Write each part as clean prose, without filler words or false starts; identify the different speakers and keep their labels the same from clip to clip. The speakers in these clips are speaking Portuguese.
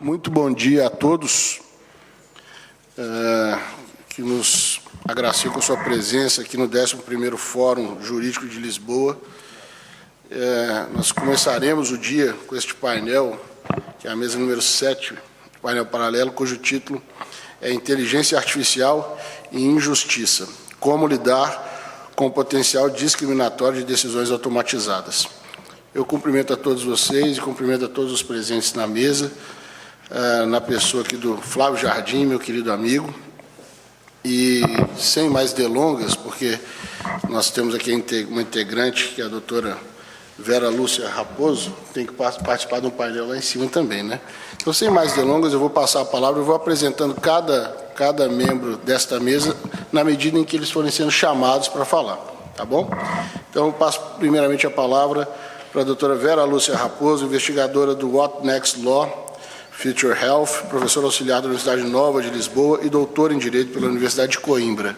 Speaker 1: Muito bom dia a todos que nos agraciam com sua presença aqui no 11º Fórum Jurídico de Lisboa. Nós começaremos o dia com este painel, que é a mesa número 7, painel paralelo, cujo título é Inteligência Artificial e Injustiça. Como lidar com o potencial discriminatório de decisões automatizadas. Eu cumprimento a todos vocês e cumprimento a todos os presentes na mesa, na pessoa aqui do Flávio Jardim, meu querido amigo. E, sem mais delongas, porque nós temos aqui uma integrante, que é a doutora Vera Lúcia Raposo, tem que participar de um painel lá em cima também, né? Então, sem mais delongas, eu vou passar a palavra, eu vou apresentando cada membro desta mesa, na medida em que eles forem sendo chamados para falar, tá bom? Então, eu passo primeiramente a palavra para a doutora Vera Lúcia Raposo, investigadora do What Next Law, Future Health, professora auxiliar da Universidade Nova de Lisboa e doutora em Direito pela Universidade de Coimbra.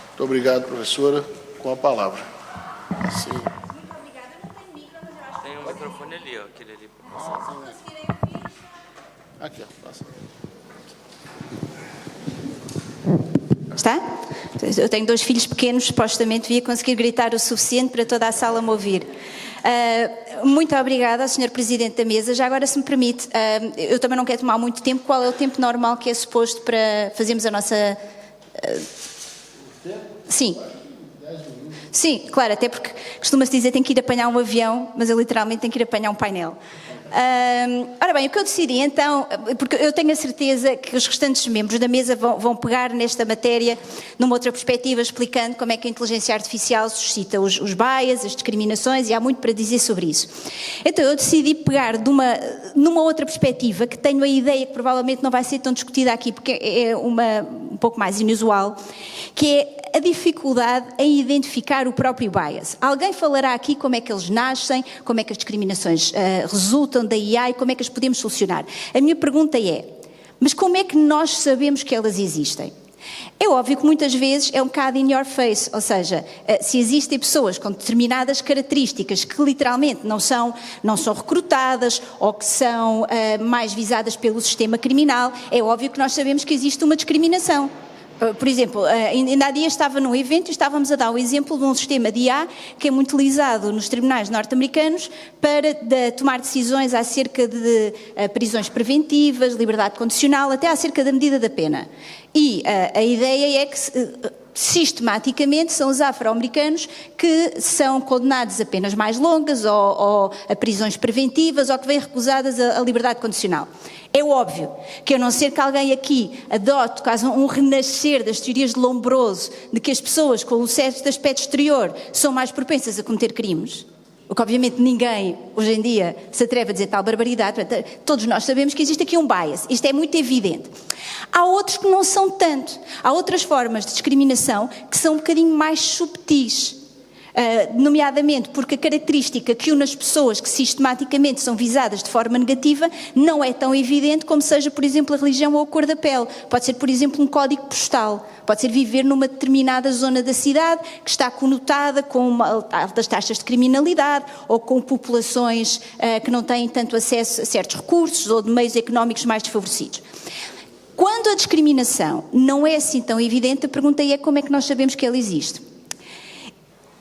Speaker 1: Muito obrigado, professora. Com a palavra. Sim.
Speaker 2: Muito obrigada. Eu não tenho micro, mas eu acho que...
Speaker 3: Tem um microfone ali, ó, aquele ali.
Speaker 1: Aqui, ó. Passa.
Speaker 2: Está? Eu tenho 2 filhos pequenos, supostamente devia conseguir gritar o suficiente para toda a sala me ouvir. Muito obrigada ao Sr. Presidente da Mesa. Já agora, se me permite, eu também não quero tomar muito tempo. Qual é o tempo normal que é suposto para fazermos a nossa... Sim. Sim, claro, até porque costuma-se dizer que tem que ir apanhar um avião, mas eu literalmente tenho que ir apanhar um painel. Ora bem, o que eu decidi então, porque eu tenho a certeza que os restantes membros da mesa vão pegar nesta matéria numa outra perspectiva, explicando como é que a inteligência artificial suscita os bias, as discriminações, e há muito para dizer sobre isso. Então eu decidi pegar numa outra perspectiva, que tenho a ideia que provavelmente não vai ser tão discutida aqui, porque é um pouco mais inusual, que é a dificuldade em identificar o próprio bias. Alguém falará aqui como é que eles nascem, como é que as discriminações resultam da IA e como é que as podemos solucionar. A minha pergunta é, mas como é que nós sabemos que elas existem? É óbvio que muitas vezes é um bocado in your face, ou seja, se existem pessoas com determinadas características que literalmente não são recrutadas ou que são mais visadas pelo sistema criminal, é óbvio que nós sabemos que existe uma discriminação. Por exemplo, ainda há dias estava num evento e estávamos a dar o exemplo de um sistema de IA que é muito utilizado nos tribunais norte-americanos para tomar decisões acerca de prisões preventivas, liberdade condicional, até acerca da medida da pena. E a ideia é que sistematicamente são os afro-americanos que são condenados a penas mais longas ou a prisões preventivas ou que vêm recusadas a liberdade condicional. É óbvio que, a não ser que alguém aqui adote quase um renascer das teorias de Lombroso de que as pessoas com o certo aspecto exterior são mais propensas a cometer crimes, o que obviamente ninguém hoje em dia se atreve a dizer tal barbaridade, todos nós sabemos que existe aqui um bias, isto é muito evidente. Há outros que não são tanto, há outras formas de discriminação que são um bocadinho mais subtis, nomeadamente porque a característica que une as pessoas que sistematicamente são visadas de forma negativa não é tão evidente como seja, por exemplo, a religião ou a cor da pele. Pode ser, por exemplo, um código postal, pode ser viver numa determinada zona da cidade que está conotada com altas taxas de criminalidade ou com populações que não têm tanto acesso a certos recursos ou de meios económicos mais desfavorecidos. Quando a discriminação não é assim tão evidente, a pergunta é como é que nós sabemos que ela existe?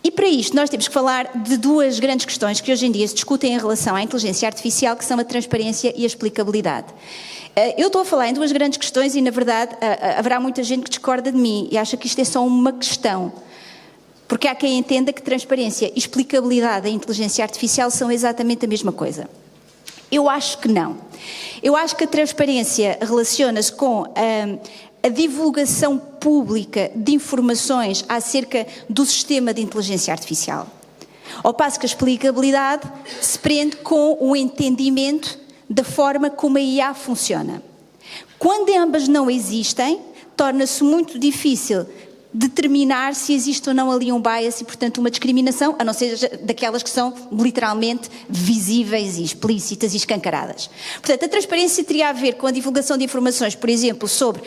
Speaker 2: E para isto nós temos que falar de 2 grandes questões que hoje em dia se discutem em relação à inteligência artificial, que são a transparência e a explicabilidade. Eu estou a falar em 2 grandes questões e, na verdade, haverá muita gente que discorda de mim e acha que isto é só uma questão. Porque há quem entenda que transparência e explicabilidade da inteligência artificial são exatamente a mesma coisa. Eu acho que não. Eu acho que a transparência relaciona-se com a divulgação pública de informações acerca do sistema de inteligência artificial. Ao passo que a explicabilidade se prende com o entendimento da forma como a IA funciona. Quando ambas não existem, torna-se muito difícil determinar se existe ou não ali um bias e, portanto, uma discriminação, a não ser daquelas que são literalmente visíveis e explícitas e escancaradas. Portanto, a transparência teria a ver com a divulgação de informações, por exemplo, sobre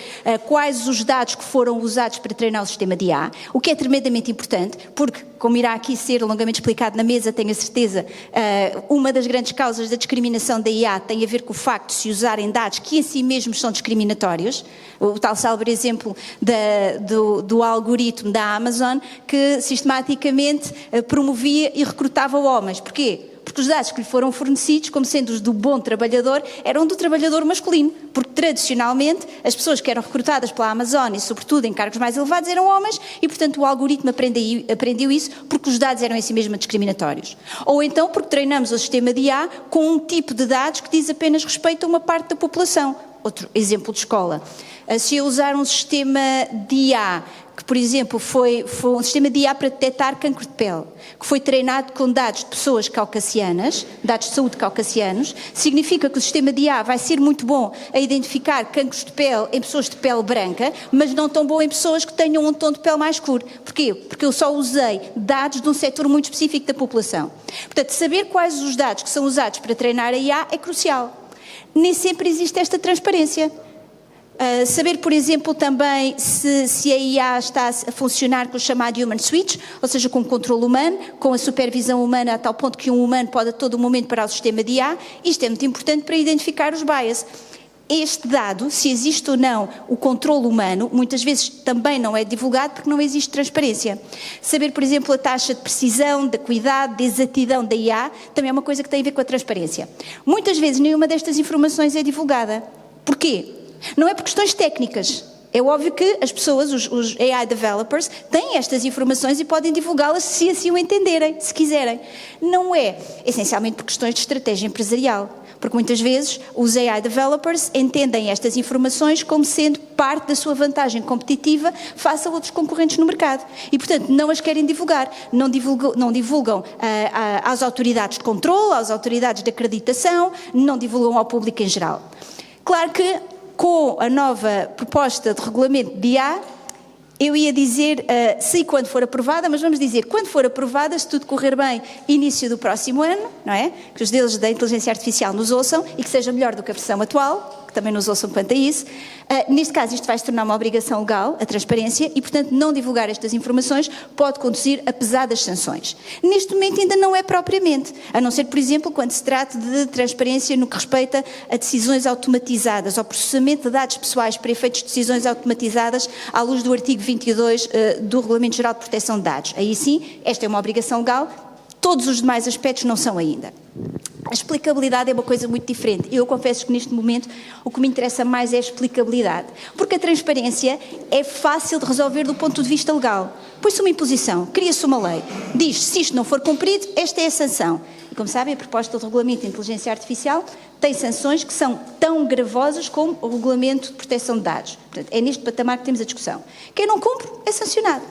Speaker 2: quais os dados que foram usados para treinar o sistema de IA, o que é tremendamente importante, porque, como irá aqui ser longamente explicado na mesa, tenho a certeza, uma das grandes causas da discriminação da IA tem a ver com o facto de se usarem dados que em si mesmos são discriminatórios. O tal célebre exemplo do algoritmo da Amazon que sistematicamente promovia e recrutava homens. Porquê? Porque os dados que lhe foram fornecidos, como sendo os do bom trabalhador, eram do trabalhador masculino. Porque, tradicionalmente, as pessoas que eram recrutadas pela Amazon e, sobretudo, em cargos mais elevados, eram homens e, portanto, o algoritmo aprendeu isso porque os dados eram em si mesmos discriminatórios. Ou então porque treinamos o sistema de IA com um tipo de dados que diz apenas respeito a uma parte da população. Outro exemplo de escola. Se eu usar um sistema de IA, que por exemplo foi um sistema de IA para detectar cancro de pele, que foi treinado com dados de pessoas caucasianas, dados de saúde caucasianos, significa que o sistema de IA vai ser muito bom a identificar cancros de pele em pessoas de pele branca, mas não tão bom em pessoas que tenham um tom de pele mais escuro. Porquê? Porque eu só usei dados de um setor muito específico da população. Portanto, saber quais os dados que são usados para treinar a IA é crucial. Nem sempre existe esta transparência. Saber, por exemplo, também se a IA está a funcionar com o chamado Human Switch, ou seja, com o controle humano, com a supervisão humana a tal ponto que um humano pode a todo momento parar o sistema de IA, isto é muito importante para identificar os bias. Este dado, se existe ou não o controle humano, muitas vezes também não é divulgado porque não existe transparência. Saber, por exemplo, a taxa de precisão, de cuidado, de exatidão da IA, também é uma coisa que tem a ver com a transparência. Muitas vezes nenhuma destas informações é divulgada. Porquê? Não é por questões técnicas. É óbvio que as pessoas, os AI developers, têm estas informações e podem divulgá-las se assim o entenderem, se quiserem. Não é essencialmente por questões de estratégia empresarial. Porque muitas vezes os AI developers entendem estas informações como sendo parte da sua vantagem competitiva face a outros concorrentes no mercado. E, portanto, não as querem divulgar. Não divulgam às autoridades de controle, às autoridades de acreditação, não divulgam ao público em geral. Claro que, com a nova proposta de regulamento de IA, eu ia dizer, se e quando for aprovada, mas vamos dizer, quando for aprovada, se tudo correr bem, início do próximo ano, não é? Que os deuses da inteligência artificial nos ouçam e que seja melhor do que a versão atual, que também nos ouçam quanto a isso. Neste caso, isto vai se tornar uma obrigação legal, a transparência, e, portanto, não divulgar estas informações pode conduzir a pesadas sanções. Neste momento ainda não é propriamente, a não ser, por exemplo, quando se trata de transparência no que respeita a decisões automatizadas, ao processamento de dados pessoais para efeitos de decisões automatizadas à luz do artigo 22 do Regulamento Geral de Proteção de Dados. Aí sim, esta é uma obrigação legal, todos os demais aspectos não são ainda. A explicabilidade é uma coisa muito diferente. Eu confesso que neste momento o que me interessa mais é a explicabilidade. Porque a transparência é fácil de resolver do ponto de vista legal. Põe-se uma imposição, cria-se uma lei, diz se isto não for cumprido, esta é a sanção. E como sabem, a proposta do Regulamento de Inteligência Artificial tem sanções que são tão gravosas como o Regulamento de Proteção de Dados. Portanto, é neste patamar que temos a discussão. Quem não cumpre é sancionado.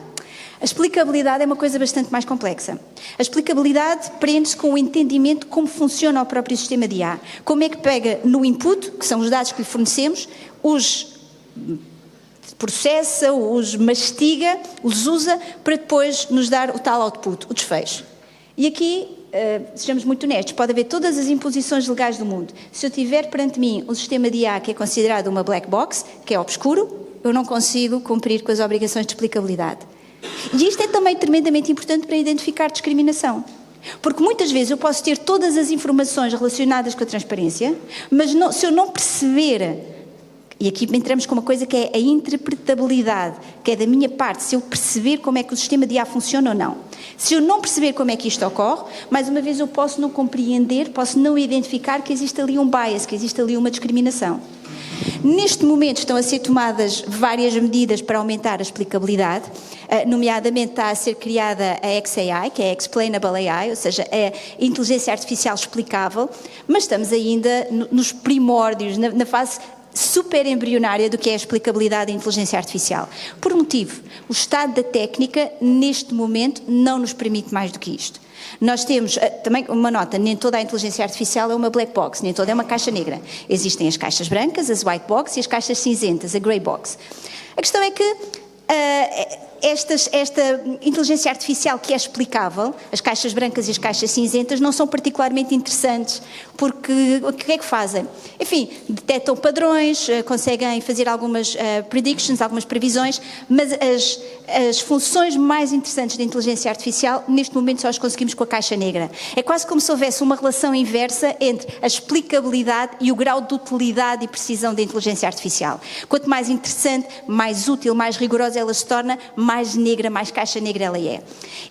Speaker 2: A explicabilidade é uma coisa bastante mais complexa. A explicabilidade prende-se com o entendimento de como funciona o próprio sistema de IA. Como é que pega no input, que são os dados que lhe fornecemos, os processa, os mastiga, os usa, para depois nos dar o tal output, o desfecho. E aqui, sejamos muito honestos, pode haver todas as imposições legais do mundo. Se eu tiver perante mim um sistema de IA que é considerado uma black box, que é obscuro, eu não consigo cumprir com as obrigações de explicabilidade. E isto é também tremendamente importante para identificar discriminação. Porque muitas vezes eu posso ter todas as informações relacionadas com a transparência, mas se eu não perceber, e aqui entramos com uma coisa que é a interpretabilidade, que é da minha parte, se eu perceber como é que o sistema de IA funciona ou não. Se eu não perceber como é que isto ocorre, mais uma vez eu posso não compreender, posso não identificar que existe ali um bias, que existe ali uma discriminação. Neste momento estão a ser tomadas várias medidas para aumentar a explicabilidade, nomeadamente está a ser criada a XAI, que é a Explainable AI, ou seja, a inteligência artificial explicável, mas estamos ainda nos primórdios, na fase super embrionária do que é a explicabilidade da inteligência artificial. Por um motivo, o estado da técnica neste momento não nos permite mais do que isto. Nós temos, também uma nota, nem toda a inteligência artificial é uma black box, nem toda é uma caixa negra. Existem as caixas brancas, as white box e as caixas cinzentas, a grey box. A questão é que esta inteligência artificial que é explicável, as caixas brancas e as caixas cinzentas, não são particularmente interessantes, porque o que é que fazem? Enfim, detectam padrões, conseguem fazer algumas predictions, algumas previsões, mas as funções mais interessantes da inteligência artificial, neste momento só as conseguimos com a caixa negra. É quase como se houvesse uma relação inversa entre a explicabilidade e o grau de utilidade e precisão da inteligência artificial. Quanto mais interessante, mais útil, mais rigorosa ela se torna, mais negra, mais caixa negra ela é.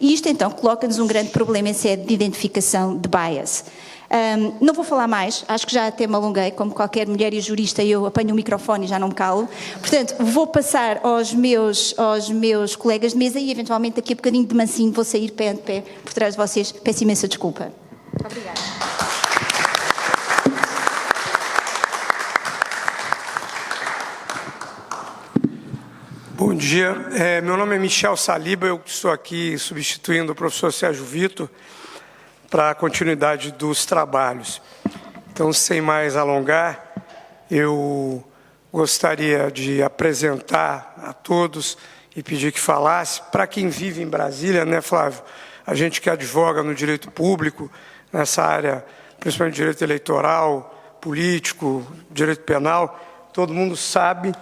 Speaker 2: E isto então coloca-nos um grande problema em sede de identificação de bias. Não vou falar mais, acho que já até me alonguei, como qualquer mulher e jurista eu apanho o microfone e já não me calo. Portanto, vou passar aos meus colegas de mesa e eventualmente daqui a bocadinho de mansinho vou sair pé ante pé por trás de vocês. Peço imensa desculpa. Obrigada.
Speaker 4: Bom dia, meu nome é Michel Saliba, eu estou aqui substituindo o professor Sérgio Vitor para a continuidade dos trabalhos. Então, sem mais alongar, eu gostaria de apresentar a todos e pedir que falasse, para quem vive em Brasília, né, Flávio? A gente que advoga no direito público, nessa área, principalmente direito eleitoral, político, direito penal, todo mundo sabe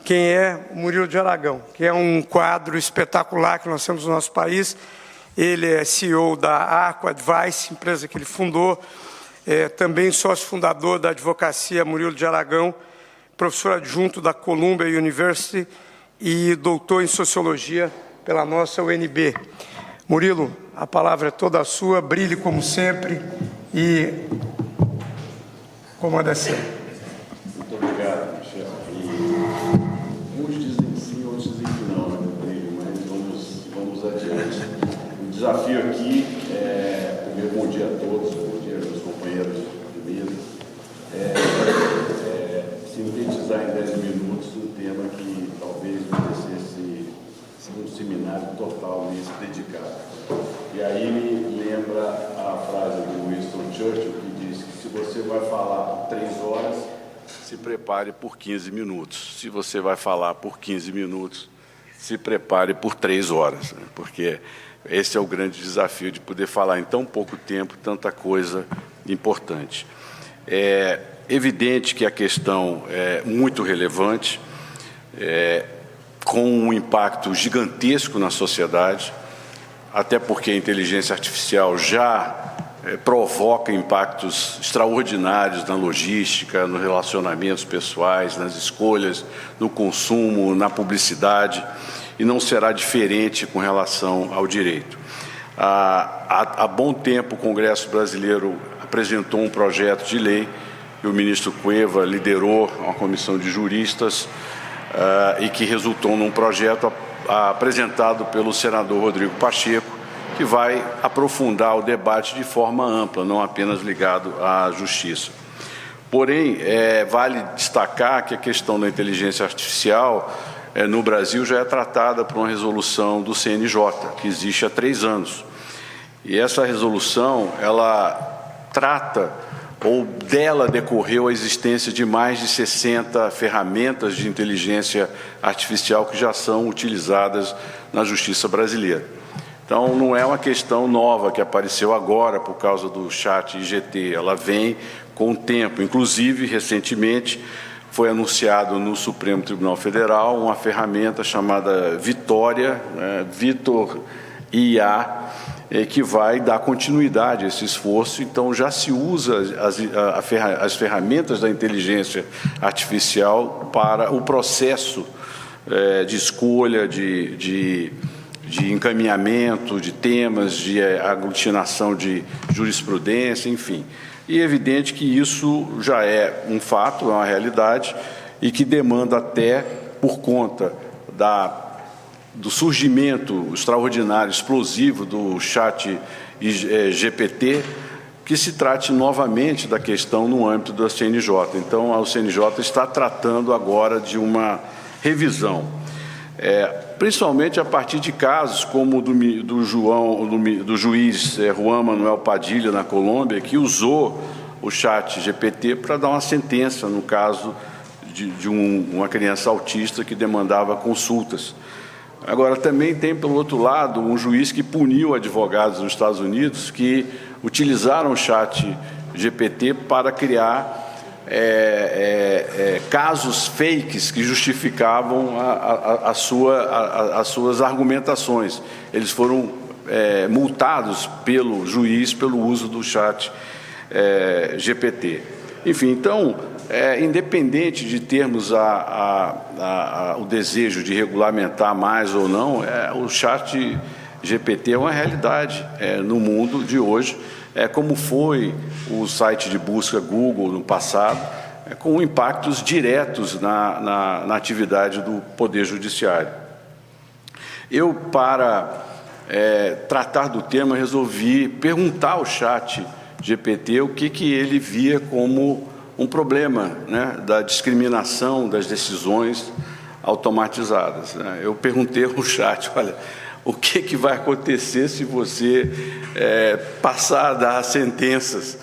Speaker 4: quem é o Murilo de Aragão, que é um quadro espetacular que nós temos no nosso país. Ele é CEO da Arco Advice, empresa que ele fundou, também sócio fundador da advocacia Murilo de Aragão, professor adjunto da Columbia University e doutor em Sociologia pela nossa UNB. Murilo, a palavra é toda sua, brilhe como sempre e comanda a cena.
Speaker 5: Muito obrigado, Michel. Uns dizem sim, outros dizem que não, mas vamos adiante. O desafio aqui primeiro, bom dia a todos, bom dia aos meus companheiros de mesa, sintetizar em 10 minutos um tema que talvez merecesse um seminário total nesse dedicado. E aí me lembra a frase do Winston Churchill, que diz que se você vai falar por 3 horas, se prepare por 15 minutos. Se você vai falar por 15 minutos, se prepare por 3 horas, né? Porque esse é o grande desafio de poder falar em tão pouco tempo tanta coisa importante. É evidente que a questão é muito relevante, com um impacto gigantesco na sociedade, até porque a inteligência artificial já provoca impactos extraordinários na logística, nos relacionamentos pessoais, nas escolhas, no consumo, na publicidade, e não será diferente com relação ao direito. Há bom tempo o Congresso Brasileiro apresentou um projeto de lei que o ministro Cueva liderou uma comissão de juristas e que resultou num projeto apresentado pelo senador Rodrigo Pacheco, que vai aprofundar o debate de forma ampla, não apenas ligado à justiça. Porém, vale destacar que a questão da inteligência artificial no Brasil já é tratada por uma resolução do CNJ, que existe há 3 anos. E essa resolução, ela trata, ou dela decorreu a existência de mais de 60 ferramentas de inteligência artificial que já são utilizadas na justiça brasileira. Então, não é uma questão nova que apareceu agora por causa do chat IGT, ela vem com o tempo. Inclusive, recentemente, foi anunciado no Supremo Tribunal Federal uma ferramenta chamada Vitória, Vitor IA, que vai dar continuidade a esse esforço. Então, já se usa as ferramentas da inteligência artificial para o processo de escolha, de encaminhamento de temas, de aglutinação de jurisprudência, enfim. E é evidente que isso já é um fato, é uma realidade, e que demanda até, por conta do surgimento extraordinário, explosivo do chat GPT, que se trate novamente da questão no âmbito da CNJ. Então, a CNJ está tratando agora de uma revisão, principalmente a partir de casos como do juiz Juan Manuel Padilha, na Colômbia, que usou o chat GPT para dar uma sentença no caso de uma criança autista que demandava consultas. Agora, também tem, pelo outro lado, um juiz que puniu advogados nos Estados Unidos que utilizaram o chat GPT para criar casos fakes que justificavam as suas argumentações. Eles foram multados pelo juiz pelo uso do chat GPT. Enfim, então, independente de termos o desejo de regulamentar mais ou não, o chat GPT é uma realidade no mundo de hoje, como foi o site de busca Google no passado, com impactos diretos na atividade do Poder Judiciário. Eu, para tratar do tema, resolvi perguntar ao chat GPT o que ele via como um problema, né, da discriminação das decisões automatizadas, né? Eu perguntei ao chat, olha, o que vai acontecer se você passar a dar sentenças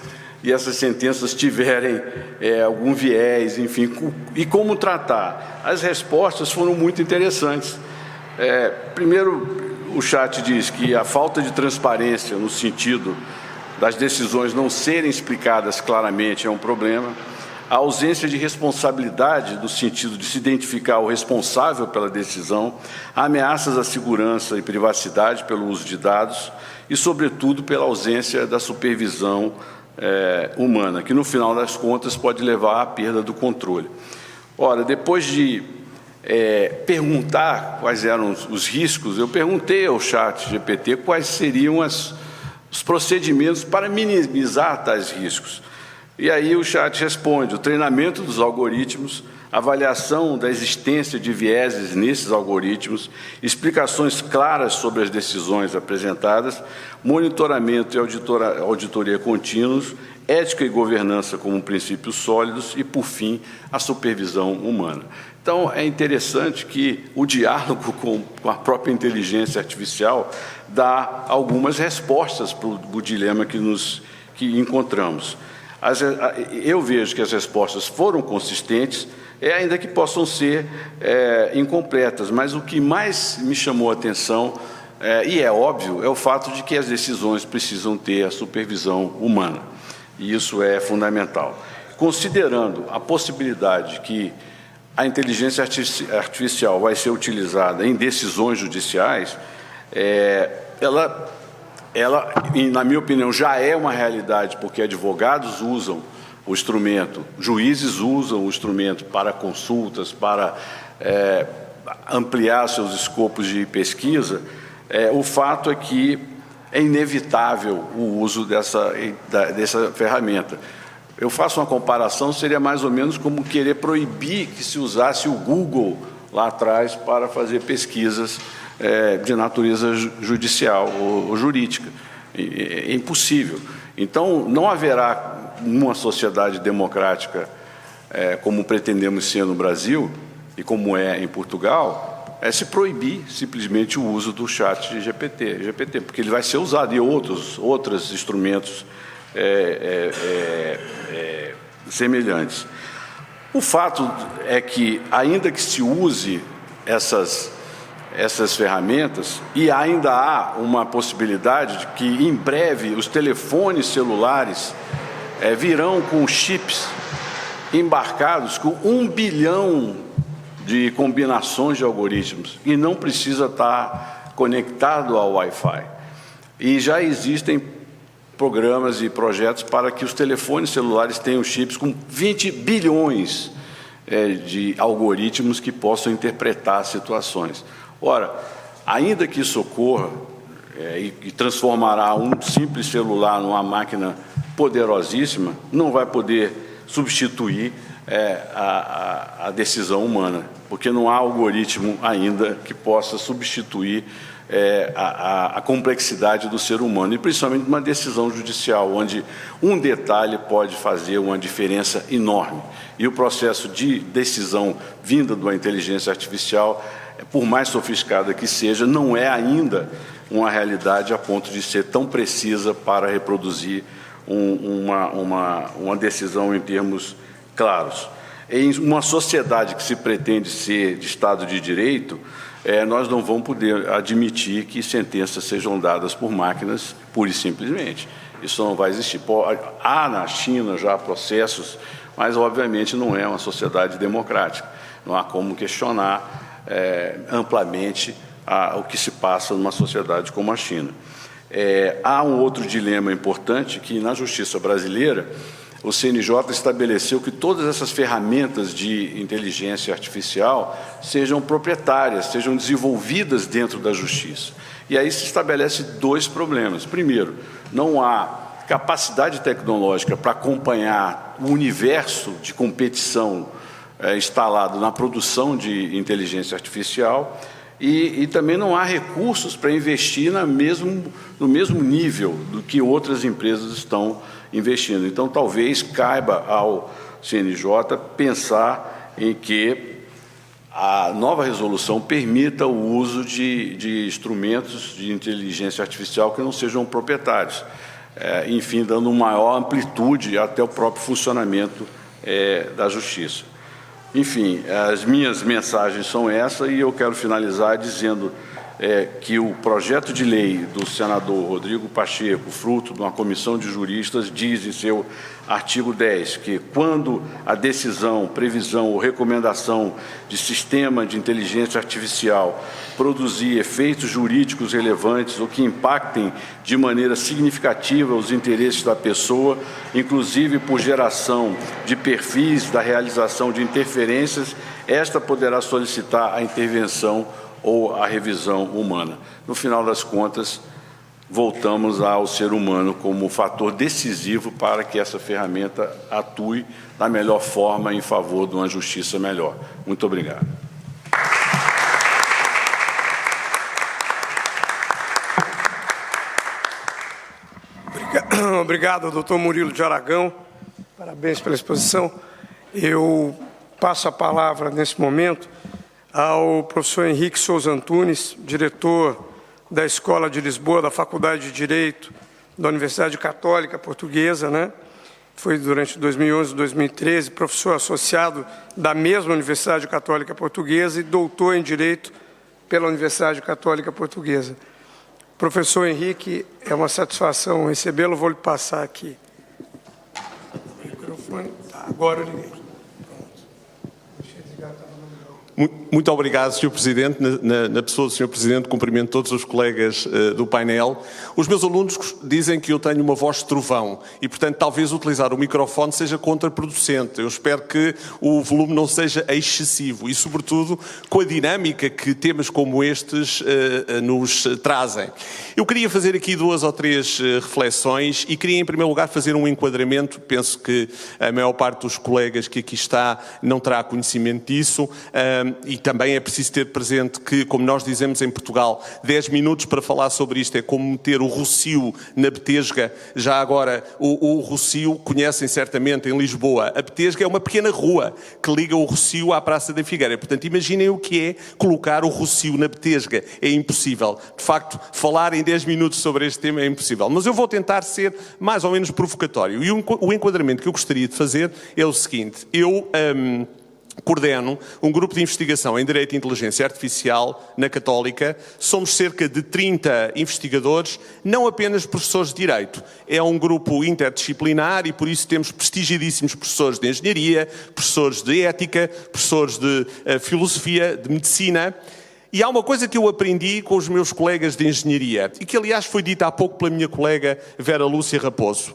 Speaker 5: e essas sentenças tiverem algum viés, enfim, e como tratar? As respostas foram muito interessantes. Primeiro, o chat diz que a falta de transparência no sentido das decisões não serem explicadas claramente é um problema. A ausência de responsabilidade no sentido de se identificar o responsável pela decisão, ameaças à segurança e privacidade pelo uso de dados e, sobretudo, pela ausência da supervisão humana, que, no final das contas, pode levar à perda do controle. Ora, depois de perguntar quais eram os riscos, eu perguntei ao chat GPT quais seriam os procedimentos para minimizar tais riscos. E aí o chat responde: o treinamento dos algoritmos, avaliação da existência de vieses nesses algoritmos, explicações claras sobre as decisões apresentadas, monitoramento e auditoria contínuos, ética e governança como princípios sólidos e, por fim, a supervisão humana. Então, é interessante que o diálogo com a própria inteligência artificial dá algumas respostas para o dilema que encontramos. Eu vejo que as respostas foram consistentes, ainda que possam ser incompletas, mas o que mais me chamou a atenção, e é óbvio, é o fato de que as decisões precisam ter a supervisão humana, e isso é fundamental. Considerando a possibilidade que a inteligência artificial vai ser utilizada em decisões judiciais, ela, na minha opinião, já é uma realidade, porque advogados usam o instrumento, juízes usam o instrumento para consultas, para ampliar seus escopos de pesquisa. O fato é que é inevitável o uso dessa ferramenta. Eu faço uma comparação, seria mais ou menos como querer proibir que se usasse o Google lá atrás para fazer pesquisas de natureza judicial ou jurídica. É impossível. Então, não haverá uma sociedade democrática como pretendemos ser no Brasil e como é em Portugal, se proibir simplesmente o uso do chat GPT, porque ele vai ser usado em outros instrumentos semelhantes. O fato é que, ainda que se use essas ferramentas, e ainda há uma possibilidade de que, em breve, os telefones celulares virão com chips embarcados com 1 bilhão de combinações de algoritmos, e não precisa estar conectado ao Wi-Fi. E já existem programas e projetos para que os telefones celulares tenham chips com 20 bilhões de algoritmos que possam interpretar situações. Ora, ainda que isso ocorra e transformará um simples celular numa máquina poderosíssima, não vai poder substituir a decisão humana, porque não há algoritmo ainda que possa substituir a complexidade do ser humano, e principalmente uma decisão judicial, onde um detalhe pode fazer uma diferença enorme. E o processo de decisão vinda da inteligência artificial, por mais sofisticada que seja, não é ainda uma realidade a ponto de ser tão precisa para reproduzir uma decisão em termos claros. Em uma sociedade que se pretende ser de Estado de Direito, nós não vamos poder admitir que sentenças sejam dadas por máquinas pura e simplesmente. Isso não vai existir. Há na China já processos, mas obviamente não é uma sociedade democrática. Não há como questionar amplamente o que se passa numa sociedade como a China. Há um outro dilema importante que na justiça brasileira o CNJ estabeleceu que todas essas ferramentas de inteligência artificial sejam proprietárias, sejam desenvolvidas dentro da justiça. E aí se estabelece dois problemas. Primeiro, não há capacidade tecnológica para acompanhar o universo de competição instalado na produção de inteligência artificial e também não há recursos para investir no mesmo nível do que outras empresas estão investindo. Então, talvez caiba ao CNJ pensar em que a nova resolução permita o uso de instrumentos de inteligência artificial que não sejam proprietários, enfim, dando maior amplitude até o próprio funcionamento da justiça. Enfim, as minhas mensagens são essas e eu quero finalizar dizendo que o projeto de lei do senador Rodrigo Pacheco, fruto de uma comissão de juristas, diz em seu artigo 10 que quando a decisão, previsão ou recomendação de sistema de inteligência artificial produzir efeitos jurídicos relevantes ou que impactem de maneira significativa os interesses da pessoa, inclusive por geração de perfis da realização de interferências, esta poderá solicitar a intervenção ou a revisão humana. No final das contas, voltamos ao ser humano como fator decisivo para que essa ferramenta atue da melhor forma em favor de uma justiça melhor. Muito obrigado.
Speaker 4: Obrigado, doutor Murilo de Aragão. Parabéns pela exposição. Eu passo a palavra, nesse momento, ao professor Henrique Souza Antunes, diretor da Escola de Lisboa, da Faculdade de Direito da Universidade Católica Portuguesa, né? Foi durante 2011 e 2013, professor associado da mesma Universidade Católica Portuguesa e doutor em Direito pela Universidade Católica Portuguesa. Professor Henrique, é uma satisfação recebê-lo, vou lhe passar aqui. O microfone, agora eu liguei.
Speaker 6: Muito obrigado, Sr. Presidente. Na pessoa do Sr. Presidente, cumprimento todos os colegas do painel. Os meus alunos dizem que eu tenho uma voz de trovão e, portanto, talvez utilizar o microfone seja contraproducente. Eu espero que o volume não seja excessivo e, sobretudo, com a dinâmica que temas como estes nos trazem. Eu queria fazer aqui 2 ou 3 reflexões e queria, em primeiro lugar, fazer um enquadramento. Penso que a maior parte dos colegas que aqui está não terá conhecimento disso. E também é preciso ter presente que, como nós dizemos em Portugal, 10 minutos para falar sobre isto é como meter o Rossio na Betesga. Já agora, o Rossio, conhecem certamente em Lisboa. A Betesga é uma pequena rua que liga o Rossio à Praça da Figueira. Portanto, imaginem o que é colocar o Rossio na Betesga. É impossível. De facto, falar em 10 minutos sobre este tema é impossível. Mas eu vou tentar ser mais ou menos provocatório. E o enquadramento que eu gostaria de fazer é o seguinte. Eu coordeno um grupo de investigação em Direito e Inteligência Artificial na Católica. Somos cerca de 30 investigadores, não apenas professores de Direito. É um grupo interdisciplinar e por isso temos prestigiadíssimos professores de Engenharia, professores de Ética, professores de Filosofia, de Medicina. E há uma coisa que eu aprendi com os meus colegas de Engenharia e que, aliás, foi dita há pouco pela minha colega Vera Lúcia Raposo,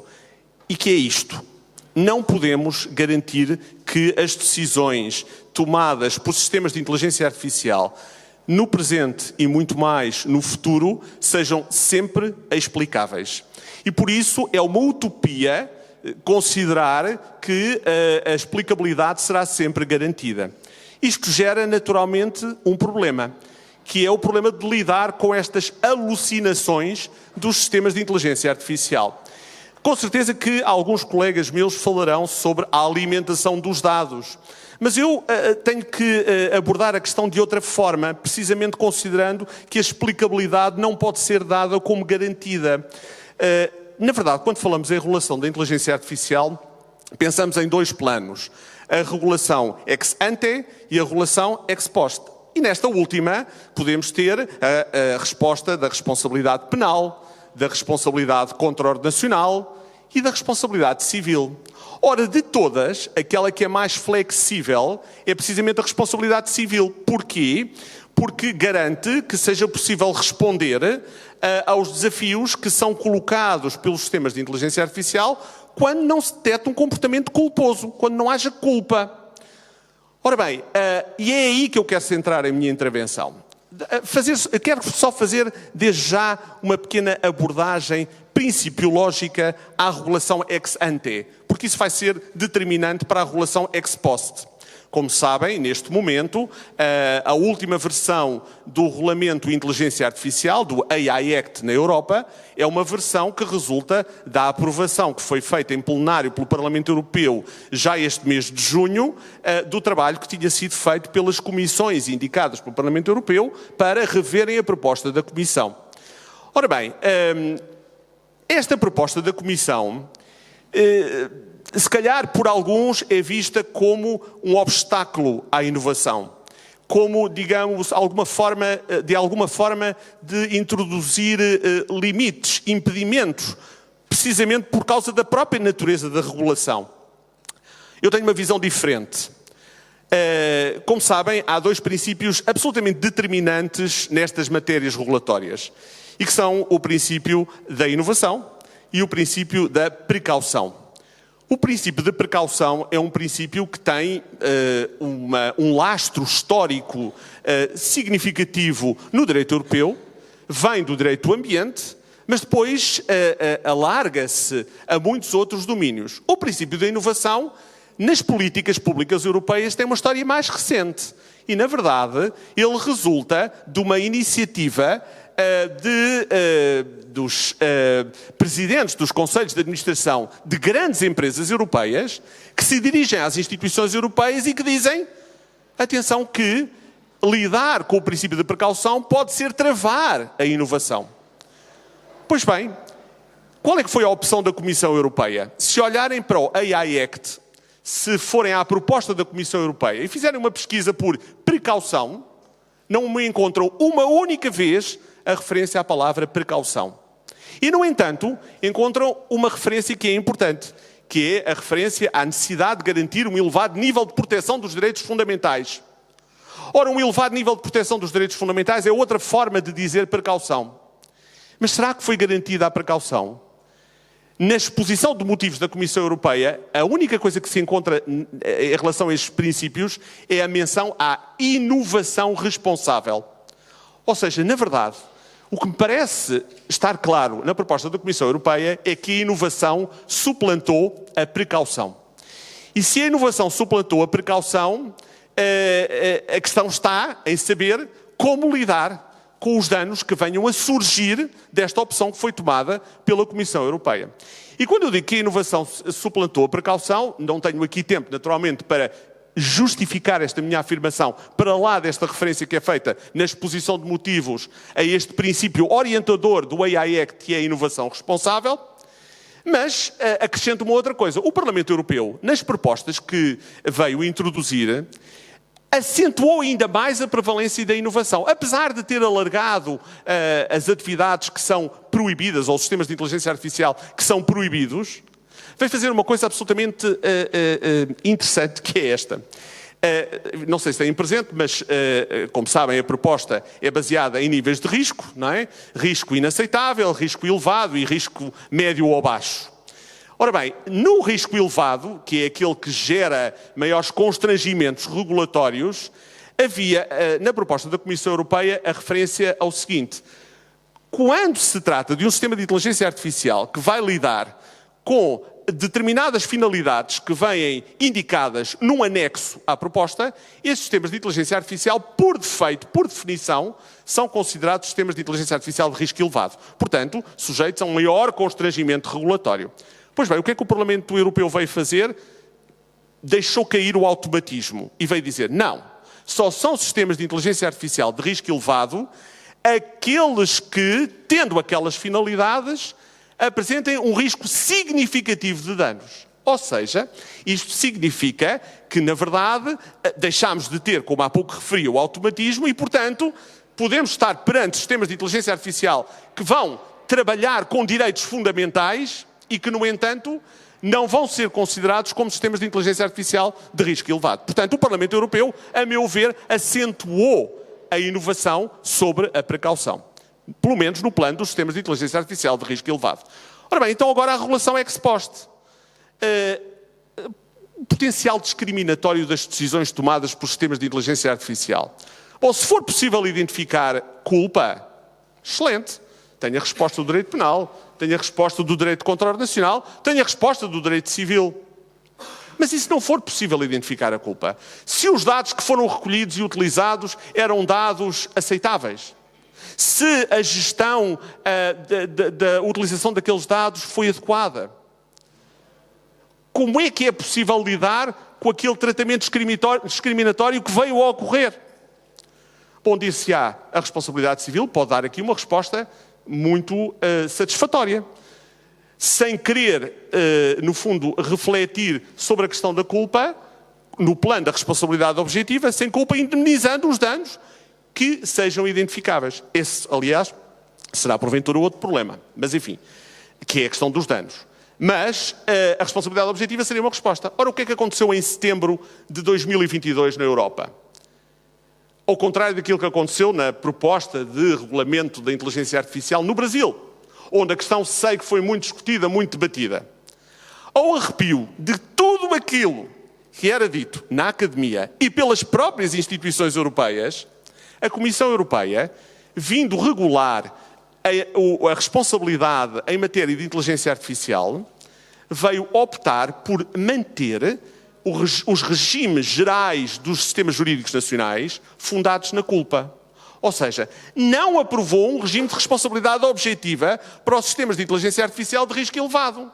Speaker 6: e que é isto. Não podemos garantir que as decisões tomadas por sistemas de inteligência artificial no presente e muito mais no futuro sejam sempre explicáveis. E por isso é uma utopia considerar que a explicabilidade será sempre garantida. Isto gera naturalmente um problema, que é o problema de lidar com estas alucinações dos sistemas de inteligência artificial. Com certeza que alguns colegas meus falarão sobre a alimentação dos dados. Mas eu tenho que abordar a questão de outra forma, precisamente considerando que a explicabilidade não pode ser dada como garantida. Na verdade, quando falamos em regulação da inteligência artificial, pensamos em 2 planos. A regulação ex ante e a regulação ex post. E nesta última podemos ter a resposta da responsabilidade penal, da responsabilidade contraordenacional e da responsabilidade civil. Ora, de todas, aquela que é mais flexível é precisamente a responsabilidade civil. Porquê? Porque garante que seja possível responder aos desafios que são colocados pelos sistemas de inteligência artificial quando não se detecta um comportamento culposo, quando não haja culpa. Ora bem, e é aí que eu quero centrar a minha intervenção. Quero só fazer desde já uma pequena abordagem principiológica à regulação ex ante, porque isso vai ser determinante para a regulação ex post. Como sabem, neste momento, a última versão do Regulamento de Inteligência Artificial, do AI Act na Europa, é uma versão que resulta da aprovação que foi feita em plenário pelo Parlamento Europeu já este mês de junho, do trabalho que tinha sido feito pelas comissões indicadas pelo Parlamento Europeu para reverem a proposta da Comissão. Ora bem, esta proposta da Comissão, se calhar por alguns é vista como um obstáculo à inovação, como, digamos, de alguma forma de introduzir limites, impedimentos, precisamente por causa da própria natureza da regulação. Eu tenho uma visão diferente. Como sabem, há dois princípios absolutamente determinantes nestas matérias regulatórias, e que são o princípio da inovação e o princípio da precaução. O princípio de precaução é um princípio que tem um lastro histórico significativo no direito europeu, vem do direito do ambiente, mas depois alarga-se a muitos outros domínios. O princípio da inovação, nas políticas públicas europeias, tem uma história mais recente. E, na verdade, ele resulta de uma iniciativa dos presidentes dos conselhos de administração de grandes empresas europeias que se dirigem às instituições europeias e que dizem, atenção, que lidar com o princípio de precaução pode ser travar a inovação. Pois bem, qual é que foi a opção da Comissão Europeia? Se olharem para o AI Act, se forem à proposta da Comissão Europeia e fizerem uma pesquisa por precaução, não me encontram uma única vez a referência à palavra precaução. E, no entanto, encontram uma referência que é importante, que é a referência à necessidade de garantir um elevado nível de proteção dos direitos fundamentais. Ora, um elevado nível de proteção dos direitos fundamentais é outra forma de dizer precaução. Mas será que foi garantida a precaução? Na exposição de motivos da Comissão Europeia, a única coisa que se encontra em relação a estes princípios é a menção à inovação responsável. Ou seja, na verdade, o que me parece estar claro na proposta da Comissão Europeia é que a inovação suplantou a precaução. E se a inovação suplantou a precaução, a questão está em saber como lidar com os danos que venham a surgir desta opção que foi tomada pela Comissão Europeia. E quando eu digo que a inovação suplantou a precaução, não tenho aqui tempo, naturalmente, para justificar esta minha afirmação para lá desta referência que é feita na exposição de motivos a este princípio orientador do AI Act, que é a inovação responsável, mas acrescento uma outra coisa. O Parlamento Europeu, nas propostas que veio introduzir, acentuou ainda mais a prevalência da inovação. Apesar de ter alargado as atividades que são proibidas, ou os sistemas de inteligência artificial que são proibidos, veio fazer uma coisa absolutamente interessante, que é esta. Não sei se têm presente, mas, como sabem, a proposta é baseada em níveis de risco, não é? Risco inaceitável, risco elevado e risco médio ou baixo. Ora bem, no risco elevado, que é aquele que gera maiores constrangimentos regulatórios, havia, na proposta da Comissão Europeia, a referência ao seguinte: quando se trata de um sistema de inteligência artificial que vai lidar com determinadas finalidades que vêm indicadas num anexo à proposta, esses sistemas de inteligência artificial, por defeito, por definição, são considerados sistemas de inteligência artificial de risco elevado. Portanto, sujeitos a um maior constrangimento regulatório. Pois bem, o que é que o Parlamento Europeu veio fazer? Deixou cair o automatismo e veio dizer, não, só são sistemas de inteligência artificial de risco elevado aqueles que, tendo aquelas finalidades, apresentem um risco significativo de danos. Ou seja, isto significa que, na verdade, deixámos de ter, como há pouco referi, o automatismo e, portanto, podemos estar perante sistemas de inteligência artificial que vão trabalhar com direitos fundamentais e que, no entanto, não vão ser considerados como sistemas de inteligência artificial de risco elevado. Portanto, o Parlamento Europeu, a meu ver, acentuou a inovação sobre a precaução. Pelo menos no plano dos sistemas de inteligência artificial de risco elevado. Ora bem, então agora a regulação ex post. Potencial discriminatório das decisões tomadas por sistemas de inteligência artificial. Bom, se for possível identificar culpa, excelente. Tem a resposta do direito penal, tem a resposta do direito contraordenacional, tem a resposta do direito civil. Mas e se não for possível identificar a culpa? Se os dados que foram recolhidos e utilizados eram dados aceitáveis? Se a gestão da utilização daqueles dados foi adequada? Como é que é possível lidar com aquele tratamento discriminatório que veio a ocorrer? Bom, dir-se-á, a responsabilidade civil pode dar aqui uma resposta muito satisfatória. Sem querer, no fundo, refletir sobre a questão da culpa, no plano da responsabilidade objetiva, sem culpa, indemnizando os danos que sejam identificáveis. Esse, aliás, será porventura outro problema. Mas, enfim, que é a questão dos danos. Mas a responsabilidade objetiva seria uma resposta. Ora, o que é que aconteceu em setembro de 2022 na Europa? Ao contrário daquilo que aconteceu na proposta de regulamento da inteligência artificial no Brasil, onde a questão sei que foi muito discutida, muito debatida. Ao arrepio de tudo aquilo que era dito na academia e pelas próprias instituições europeias, a Comissão Europeia, vindo regular a responsabilidade em matéria de inteligência artificial, veio optar por manter os regimes gerais dos sistemas jurídicos nacionais fundados na culpa. Ou seja, não aprovou um regime de responsabilidade objetiva para os sistemas de inteligência artificial de risco elevado.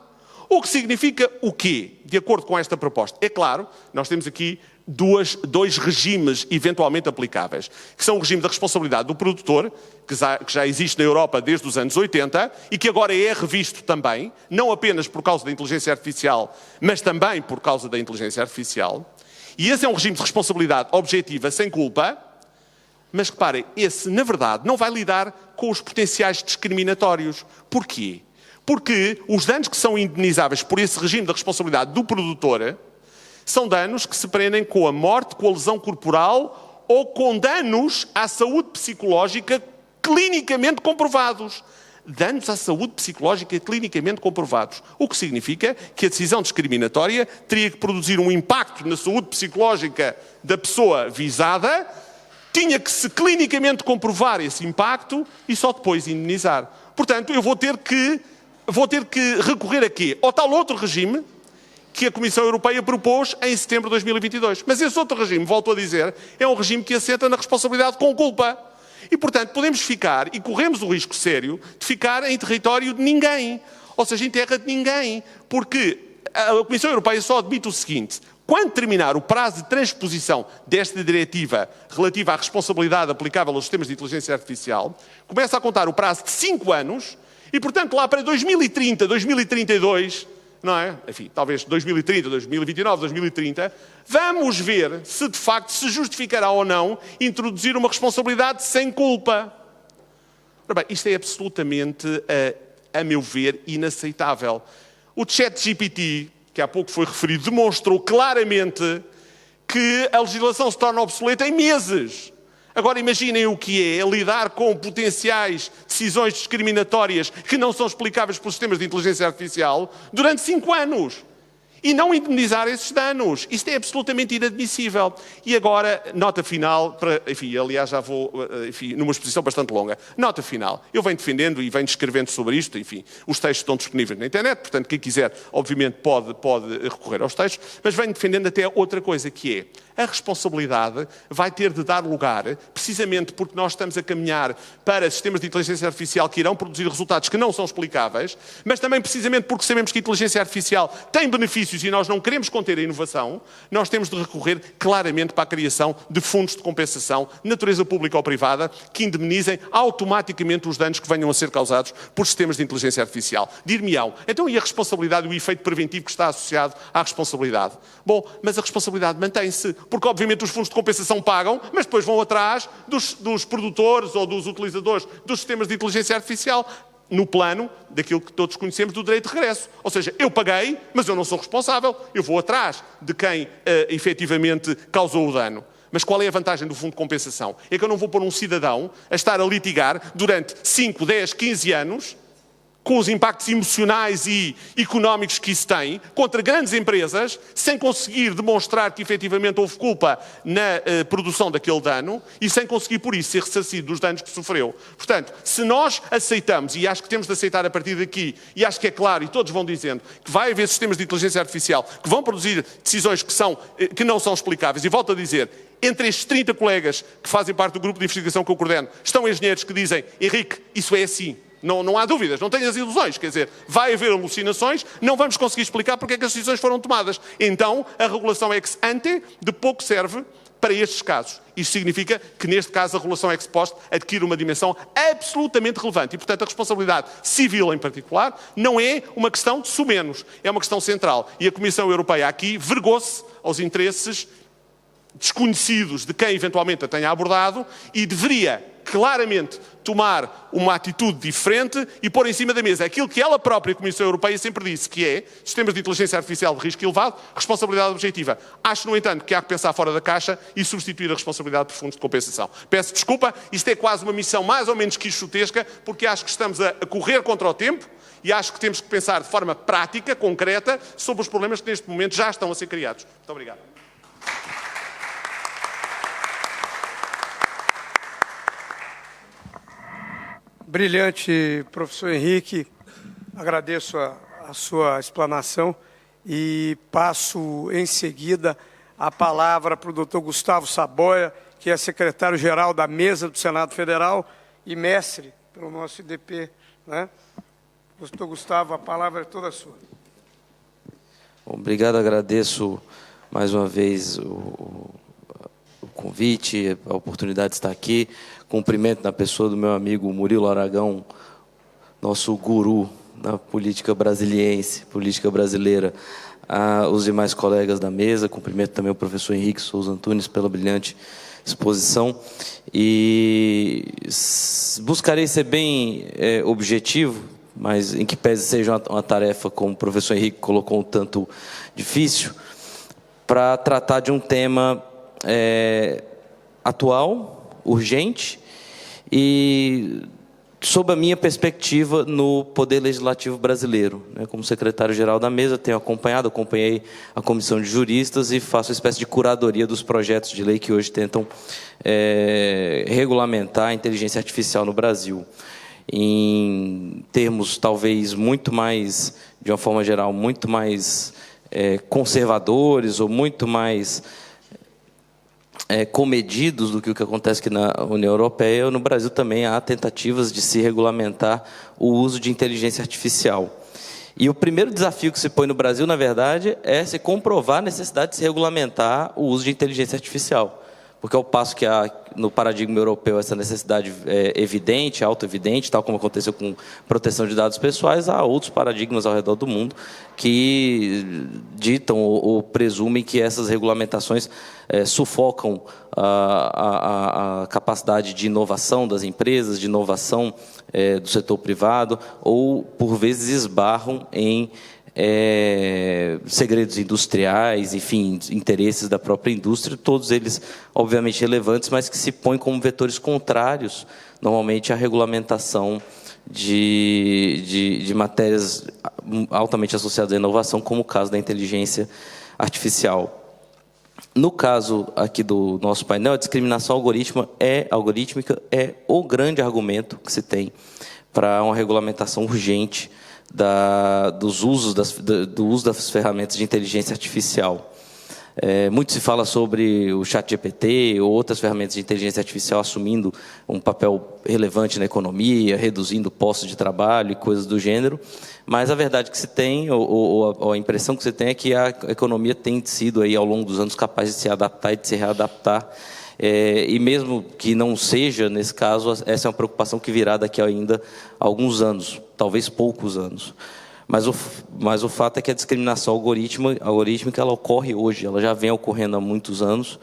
Speaker 6: O que significa o quê, de acordo com esta proposta? É claro, nós temos aqui dois regimes eventualmente aplicáveis, que são o regime da responsabilidade do produtor, que já existe na Europa desde os anos 80 e que agora é revisto também, não apenas por causa da inteligência artificial, mas também por causa da inteligência artificial. E esse é um regime de responsabilidade objetiva sem culpa, mas reparem, esse, na verdade, não vai lidar com os potenciais discriminatórios. Porquê? Porque os danos que são indenizáveis por esse regime da responsabilidade do produtor são danos que se prendem com a morte, com a lesão corporal ou com danos à saúde psicológica clinicamente comprovados. Danos à saúde psicológica clinicamente comprovados. O que significa que a decisão discriminatória teria que produzir um impacto na saúde psicológica da pessoa visada, tinha que se clinicamente comprovar esse impacto e só depois indenizar. Portanto, eu vou ter que recorrer a quê? Ao tal outro regime que a Comissão Europeia propôs em setembro de 2022. Mas esse outro regime, volto a dizer, é um regime que assenta na responsabilidade com culpa. E, portanto, podemos ficar, e corremos o risco sério, de ficar em território de ninguém. Ou seja, em terra de ninguém. Porque a Comissão Europeia só admite o seguinte: quando terminar o prazo de transposição desta diretiva relativa à responsabilidade aplicável aos sistemas de inteligência artificial, começa a contar o prazo de 5 anos, e, portanto, lá para 2030, 2032... não é? Enfim, talvez 2030, 2029, 2030, vamos ver se de facto se justificará ou não introduzir uma responsabilidade sem culpa. Ora bem, isto é absolutamente, a meu ver, inaceitável. O ChatGPT, que há pouco foi referido, demonstrou claramente que a legislação se torna obsoleta em meses. Agora imaginem o que é lidar com potenciais decisões discriminatórias que não são explicáveis pelos sistemas de inteligência artificial durante 5 anos. E não indemnizar esses danos. Isto é absolutamente inadmissível. E agora, nota final, aliás já vou, numa exposição bastante longa. Nota final. Eu venho defendendo e venho escrevendo sobre isto, os textos estão disponíveis na internet, portanto quem quiser, obviamente, pode recorrer aos textos, mas venho defendendo até outra coisa, que é a responsabilidade vai ter de dar lugar, precisamente porque nós estamos a caminhar para sistemas de inteligência artificial que irão produzir resultados que não são explicáveis, mas também precisamente porque sabemos que a inteligência artificial tem benefícios benefícios e nós não queremos conter a inovação, nós temos de recorrer claramente para a criação de fundos de compensação, de natureza pública ou privada, que indemnizem automaticamente os danos que venham a ser causados por sistemas de inteligência artificial. Dir-me-ão, então e a responsabilidade e o efeito preventivo que está associado à responsabilidade? Bom, mas a responsabilidade mantém-se, porque obviamente os fundos de compensação pagam, mas depois vão atrás dos produtores ou dos utilizadores dos sistemas de inteligência artificial, no plano daquilo que todos conhecemos do direito de regresso. Ou seja, eu paguei, mas eu não sou responsável, eu vou atrás de quem efetivamente causou o dano. Mas qual é a vantagem do fundo de compensação? É que eu não vou pôr um cidadão a estar a litigar durante 5, 10, 15 anos, com os impactos emocionais e económicos que isso tem, contra grandes empresas, sem conseguir demonstrar que efetivamente houve culpa na produção daquele dano e sem conseguir, por isso, ser ressarcido dos danos que sofreu. Portanto, se nós aceitamos, e acho que temos de aceitar a partir daqui, e acho que é claro, e todos vão dizendo, que vai haver sistemas de inteligência artificial que vão produzir decisões que não são explicáveis, e volto a dizer, entre estes 30 colegas que fazem parte do grupo de investigação que eu coordeno, estão engenheiros que dizem, Henrique, isso é assim. Não há dúvidas, não tenhas ilusões, quer dizer, vai haver alucinações, não vamos conseguir explicar porque é que as decisões foram tomadas. Então, a regulação ex ante de pouco serve para estes casos. Isto significa que, neste caso, a regulação ex post adquire uma dimensão absolutamente relevante. E, portanto, a responsabilidade civil, em particular, não é uma questão de sumenos, é uma questão central. E a Comissão Europeia aqui vergou-se aos interesses desconhecidos de quem eventualmente a tenha abordado e deveria claramente tomar uma atitude diferente e pôr em cima da mesa aquilo que ela própria, a Comissão Europeia, sempre disse, que é sistemas de inteligência artificial de risco elevado, responsabilidade objetiva. Acho, no entanto, que há que pensar fora da caixa e substituir a responsabilidade por fundos de compensação. Peço desculpa, isto é quase uma missão mais ou menos quixotesca, porque acho que estamos a correr contra o tempo e acho que temos que pensar de forma prática, concreta, sobre os problemas que neste momento já estão a ser criados. Muito obrigado.
Speaker 4: Brilhante, professor Henrique. Agradeço a sua explanação e passo em seguida a palavra para o doutor Gustavo Saboia, que é secretário-geral da Mesa do Senado Federal e mestre pelo nosso IDP, né? Doutor Gustavo, a palavra é toda sua.
Speaker 7: Obrigado, agradeço mais uma vez o convite, a oportunidade de estar aqui. Cumprimento na pessoa do meu amigo Murilo Aragão, nosso guru na política brasiliense, política brasileira, os demais colegas da mesa. Cumprimento também o professor Henrique Souza Antunes pela brilhante exposição. E buscarei ser bem objetivo, mas em que pese seja uma tarefa, como o professor Henrique colocou, um tanto difícil, para tratar de um tema atual, urgente, e sob a minha perspectiva no Poder Legislativo brasileiro. Como secretário-geral da mesa, acompanhei a comissão de juristas e faço uma espécie de curadoria dos projetos de lei que hoje tentam regulamentar a inteligência artificial no Brasil. Em termos, talvez, muito mais, de uma forma geral, muito mais conservadores ou muito mais comedidos do que o que acontece aqui na União Europeia, no Brasil também há tentativas de se regulamentar o uso de inteligência artificial. E o primeiro desafio que se põe no Brasil, na verdade, é se comprovar a necessidade de se regulamentar o uso de inteligência artificial. Porque ao passo que há no paradigma europeu essa necessidade evidente, auto-evidente, tal como aconteceu com proteção de dados pessoais, há outros paradigmas ao redor do mundo que ditam ou presumem que essas regulamentações sufocam a capacidade de inovação das empresas, de inovação do setor privado, ou, por vezes, esbarram em segredos industriais, enfim, interesses da própria indústria, todos eles, obviamente, relevantes, mas que se põem como vetores contrários, normalmente, à regulamentação de matérias altamente associadas à inovação, como o caso da inteligência artificial. No caso aqui do nosso painel, a discriminação algorítmica é o grande argumento que se tem para uma regulamentação urgente do uso das ferramentas de inteligência artificial. Muito se fala sobre o ChatGPT ou outras ferramentas de inteligência artificial assumindo um papel relevante na economia, reduzindo postos de trabalho e coisas do gênero, mas a verdade que se tem, ou a impressão que se tem, é que a economia tem sido, aí, ao longo dos anos, capaz de se adaptar e de se readaptar, e mesmo que não seja, nesse caso, essa é uma preocupação que virá daqui a ainda alguns anos, talvez poucos anos. Mas o fato é que a discriminação algorítmica ela ocorre hoje, ela já vem ocorrendo há muitos anos,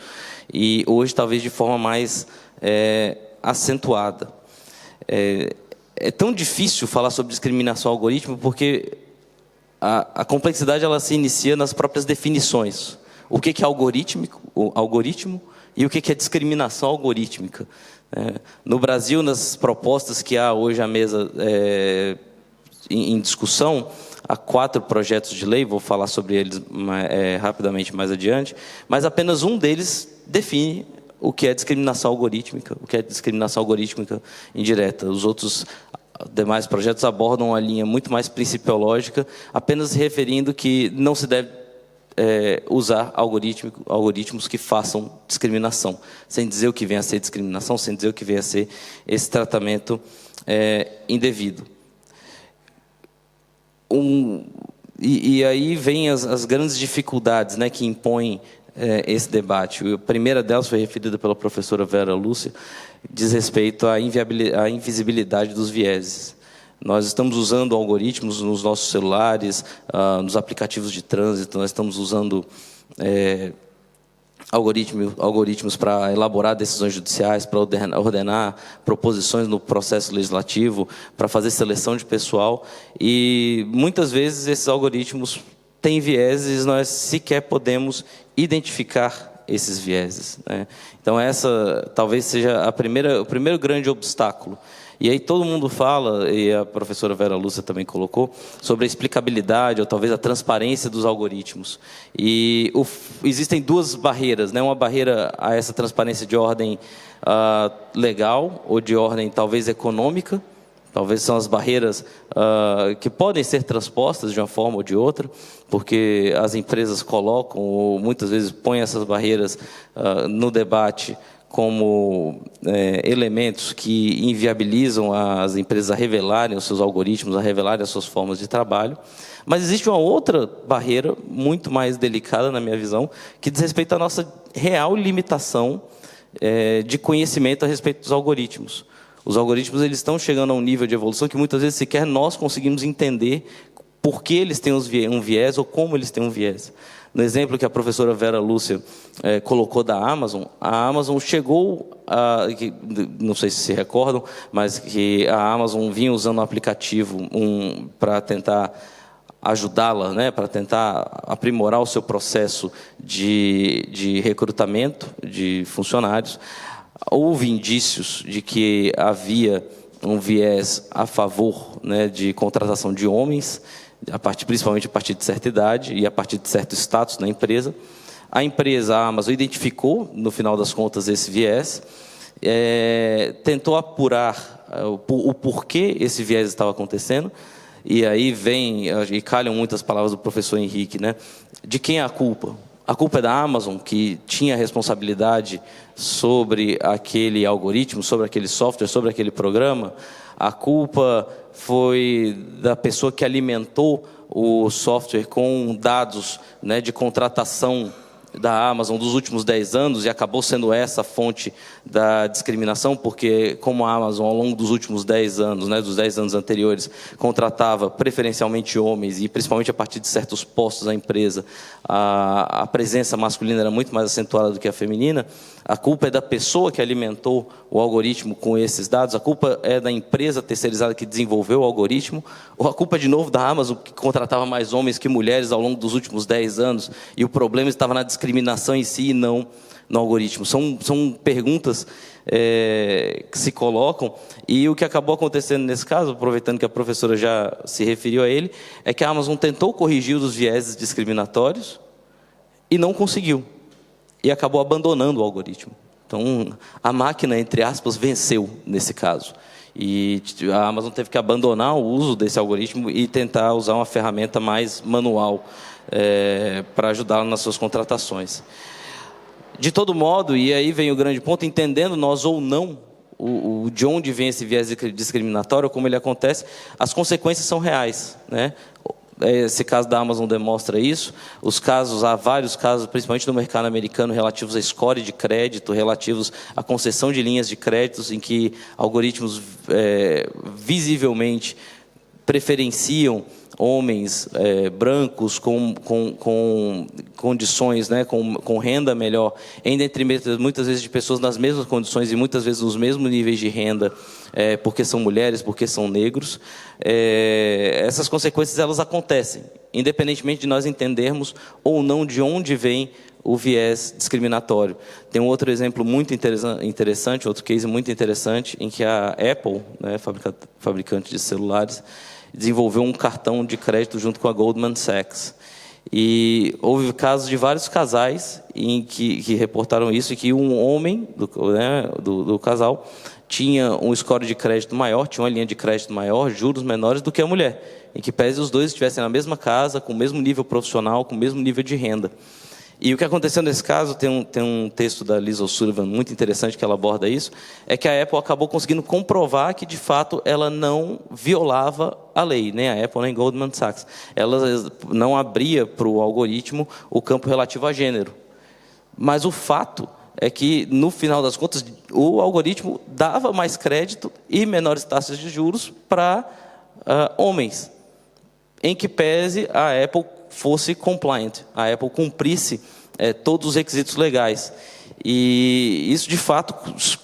Speaker 7: e hoje talvez de forma mais acentuada. É tão difícil falar sobre discriminação algorítmica porque a complexidade ela se inicia nas próprias definições. O que é algoritmo e o que é discriminação algorítmica. No Brasil, nas propostas que há hoje à mesa em discussão, há 4 projetos de lei, vou falar sobre eles rapidamente mais adiante, mas apenas um deles define o que é discriminação algorítmica, o que é discriminação algorítmica indireta. Os outros demais projetos abordam uma linha muito mais principiológica, apenas referindo que não se deve usar algoritmos que façam discriminação, sem dizer o que vem a ser discriminação, sem dizer o que vem a ser esse tratamento indevido. E aí vem as grandes dificuldades, né, que impõem esse debate. A primeira delas foi referida pela professora Vera Lúcia, diz respeito à invisibilidade dos vieses. Nós estamos usando algoritmos nos nossos celulares, nos aplicativos de trânsito, nós estamos usando algoritmos para elaborar decisões judiciais, para ordenar proposições no processo legislativo, para fazer seleção de pessoal, e muitas vezes esses algoritmos têm vieses, nós sequer podemos identificar esses vieses, né? Então essa talvez seja o primeiro grande obstáculo. E aí todo mundo fala, e a professora Vera Lúcia também colocou, sobre a explicabilidade ou talvez a transparência dos algoritmos. E existem 2 barreiras, né? Uma barreira a essa transparência de ordem legal ou de ordem talvez econômica. Talvez são as barreiras que podem ser transpostas de uma forma ou de outra, porque as empresas colocam ou muitas vezes põem essas barreiras no debate como elementos que inviabilizam as empresas a revelarem os seus algoritmos, a revelarem as suas formas de trabalho. Mas existe uma outra barreira, muito mais delicada na minha visão, que diz respeito à nossa real limitação de conhecimento a respeito dos algoritmos. Os algoritmos eles estão chegando a um nível de evolução que muitas vezes sequer nós conseguimos entender por que eles têm um viés ou como eles têm um viés. No exemplo que a professora Vera Lúcia colocou da Amazon, a Amazon chegou não sei se recordam, mas que a Amazon vinha usando um aplicativo para tentar ajudá-la, né, para tentar aprimorar o seu processo de recrutamento de funcionários. Houve indícios de que havia um viés a favor, né, de contratação de homens, principalmente a partir de certa idade e a partir de certo status na empresa. A Amazon, identificou, no final das contas, esse viés, tentou apurar o porquê esse viés estava acontecendo, e aí e calham muitas palavras do professor Henrique, né? De quem é a culpa? A culpa é da Amazon, que tinha responsabilidade sobre aquele algoritmo, sobre aquele software, sobre aquele programa. A culpa foi da pessoa que alimentou o software com dados, né, de contratação da Amazon dos últimos 10 anos, e acabou sendo essa a fonte da discriminação, porque como a Amazon, ao longo dos últimos 10 anos, né, dos 10 anos anteriores, contratava preferencialmente homens, e principalmente a partir de certos postos da empresa, a presença masculina era muito mais acentuada do que a feminina. A culpa é da pessoa que alimentou o algoritmo com esses dados? A culpa é da empresa terceirizada que desenvolveu o algoritmo? Ou a culpa, de novo, da Amazon, que contratava mais homens que mulheres ao longo dos últimos 10 anos, e o problema estava na discriminação em si e não no algoritmo? São perguntas que se colocam, e o que acabou acontecendo nesse caso, aproveitando que a professora já se referiu a ele, é que a Amazon tentou corrigir os vieses discriminatórios e não conseguiu. E acabou abandonando o algoritmo. Então, a máquina, entre aspas, venceu nesse caso. E a Amazon teve que abandonar o uso desse algoritmo e tentar usar uma ferramenta mais manual para ajudá-la nas suas contratações. De todo modo, e aí vem o grande ponto, entendendo nós ou não de onde vem esse viés discriminatório, como ele acontece, as consequências são reais, né? Esse caso da Amazon demonstra isso. Há vários casos, principalmente no mercado americano, relativos a score de crédito, relativos à concessão de linhas de créditos, em que algoritmos visivelmente preferenciam homens brancos com condições, né, com renda melhor, em detrimento muitas vezes de pessoas nas mesmas condições e muitas vezes nos mesmos níveis de renda, porque são mulheres, porque são negros. Essas consequências elas acontecem, independentemente de nós entendermos ou não de onde vem o viés discriminatório. Tem um outro exemplo muito interessante, outro case muito interessante, em que a Apple, né, fabricante de celulares, desenvolveu um cartão de crédito junto com a Goldman Sachs. E houve casos de vários casais em que reportaram isso, e que um homem do casal tinha um score de crédito maior, tinha uma linha de crédito maior, juros menores do que a mulher, em que pese os dois estivessem na mesma casa, com o mesmo nível profissional, com o mesmo nível de renda. E o que aconteceu nesse caso, tem um texto da Liz O'Sullivan muito interessante que ela aborda isso, é que a Apple acabou conseguindo comprovar que, de fato, ela não violava a lei, nem a Apple nem Goldman Sachs. Ela não abria para o algoritmo o campo relativo a gênero. Mas o fato é que, no final das contas, o algoritmo dava mais crédito e menores taxas de juros para homens, em que pese a Apple fosse compliant, a Apple cumprisse todos os requisitos legais. E isso, de fato,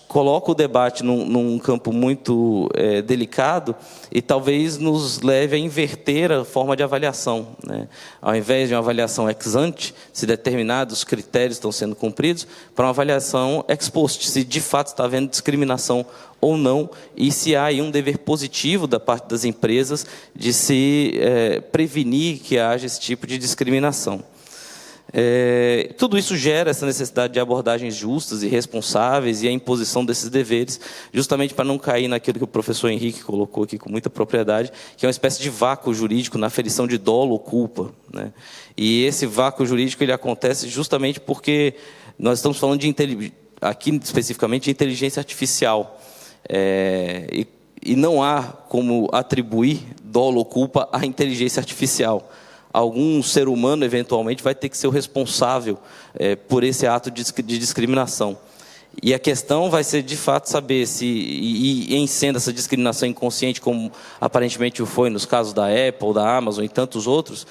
Speaker 7: coloca o debate num campo muito delicado e talvez nos leve a inverter a forma de avaliação, né? Ao invés de uma avaliação ex ante, se determinados critérios estão sendo cumpridos, para uma avaliação ex post, se de fato está havendo discriminação ou não, e se há aí um dever positivo da parte das empresas de se prevenir que haja esse tipo de discriminação. Tudo isso gera essa necessidade de abordagens justas e responsáveis e a imposição desses deveres, justamente para não cair naquilo que o professor Henrique colocou aqui com muita propriedade, que é uma espécie de vácuo jurídico na aferição de dolo ou culpa, né? E esse vácuo jurídico ele acontece justamente porque nós estamos falando aqui especificamente de inteligência artificial. E não há como atribuir dolo ou culpa à inteligência artificial. Algum ser humano, eventualmente, vai ter que ser o responsável por esse ato de discriminação. E a questão vai ser, de fato, saber se, e em sendo essa discriminação inconsciente, como aparentemente o foi nos casos da Apple, da Amazon e tantos outros,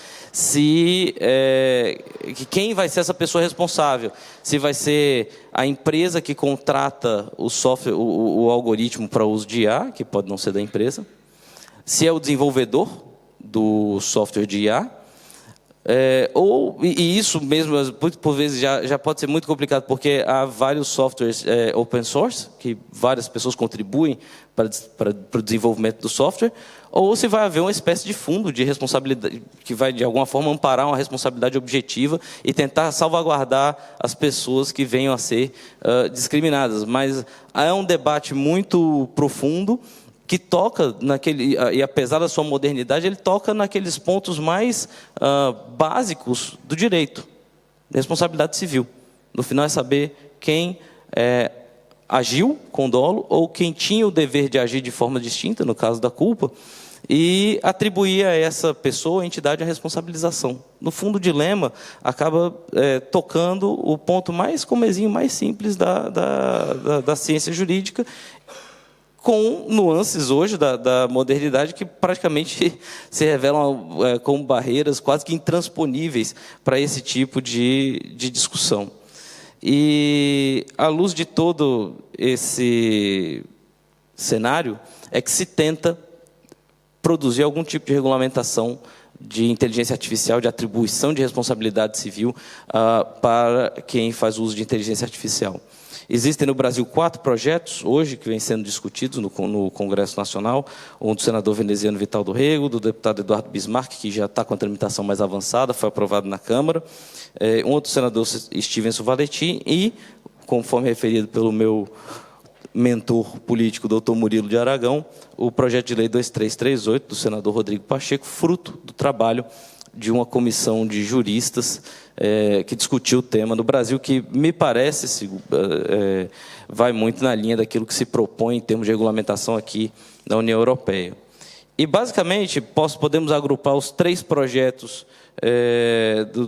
Speaker 7: quem vai ser essa pessoa responsável? Se vai ser a empresa que contrata o software, o algoritmo para uso de IA, que pode não ser da empresa, se é o desenvolvedor do software de IA, e isso mesmo, por vezes, já pode ser muito complicado, porque há vários softwares open source, que várias pessoas contribuem para o desenvolvimento do software, ou se vai haver uma espécie de fundo de responsabilidade, que vai, de alguma forma, amparar uma responsabilidade objetiva e tentar salvaguardar as pessoas que venham a ser discriminadas. Mas é um debate muito profundo, que toca e apesar da sua modernidade, ele toca naqueles pontos mais básicos do direito, responsabilidade civil. No final é saber quem agiu com dolo ou quem tinha o dever de agir de forma distinta, no caso da culpa, e atribuir a essa pessoa, a entidade, a responsabilização. No fundo, o dilema acaba tocando o ponto mais comezinho, mais simples da ciência jurídica, com nuances hoje da modernidade que praticamente se revelam como barreiras quase que intransponíveis para esse tipo de discussão. E, à luz de todo esse cenário, é que se tenta produzir algum tipo de regulamentação de inteligência artificial, de atribuição de responsabilidade civil para quem faz uso de inteligência artificial. Existem no Brasil 4 projetos, hoje, que vêm sendo discutidos no Congresso Nacional, um do senador veneziano Vital do Rego, do deputado Eduardo Bismarck, que já está com a tramitação mais avançada, foi aprovado na Câmara, um outro senador, Stevenson Valentim, e, conforme referido pelo meu mentor político, doutor Murilo de Aragão, o projeto de lei 2338, do senador Rodrigo Pacheco, fruto do trabalho de uma comissão de juristas que discutiu o tema no Brasil, que me parece vai muito na linha daquilo que se propõe em termos de regulamentação aqui na União Europeia. E, basicamente, podemos agrupar os 3 projetos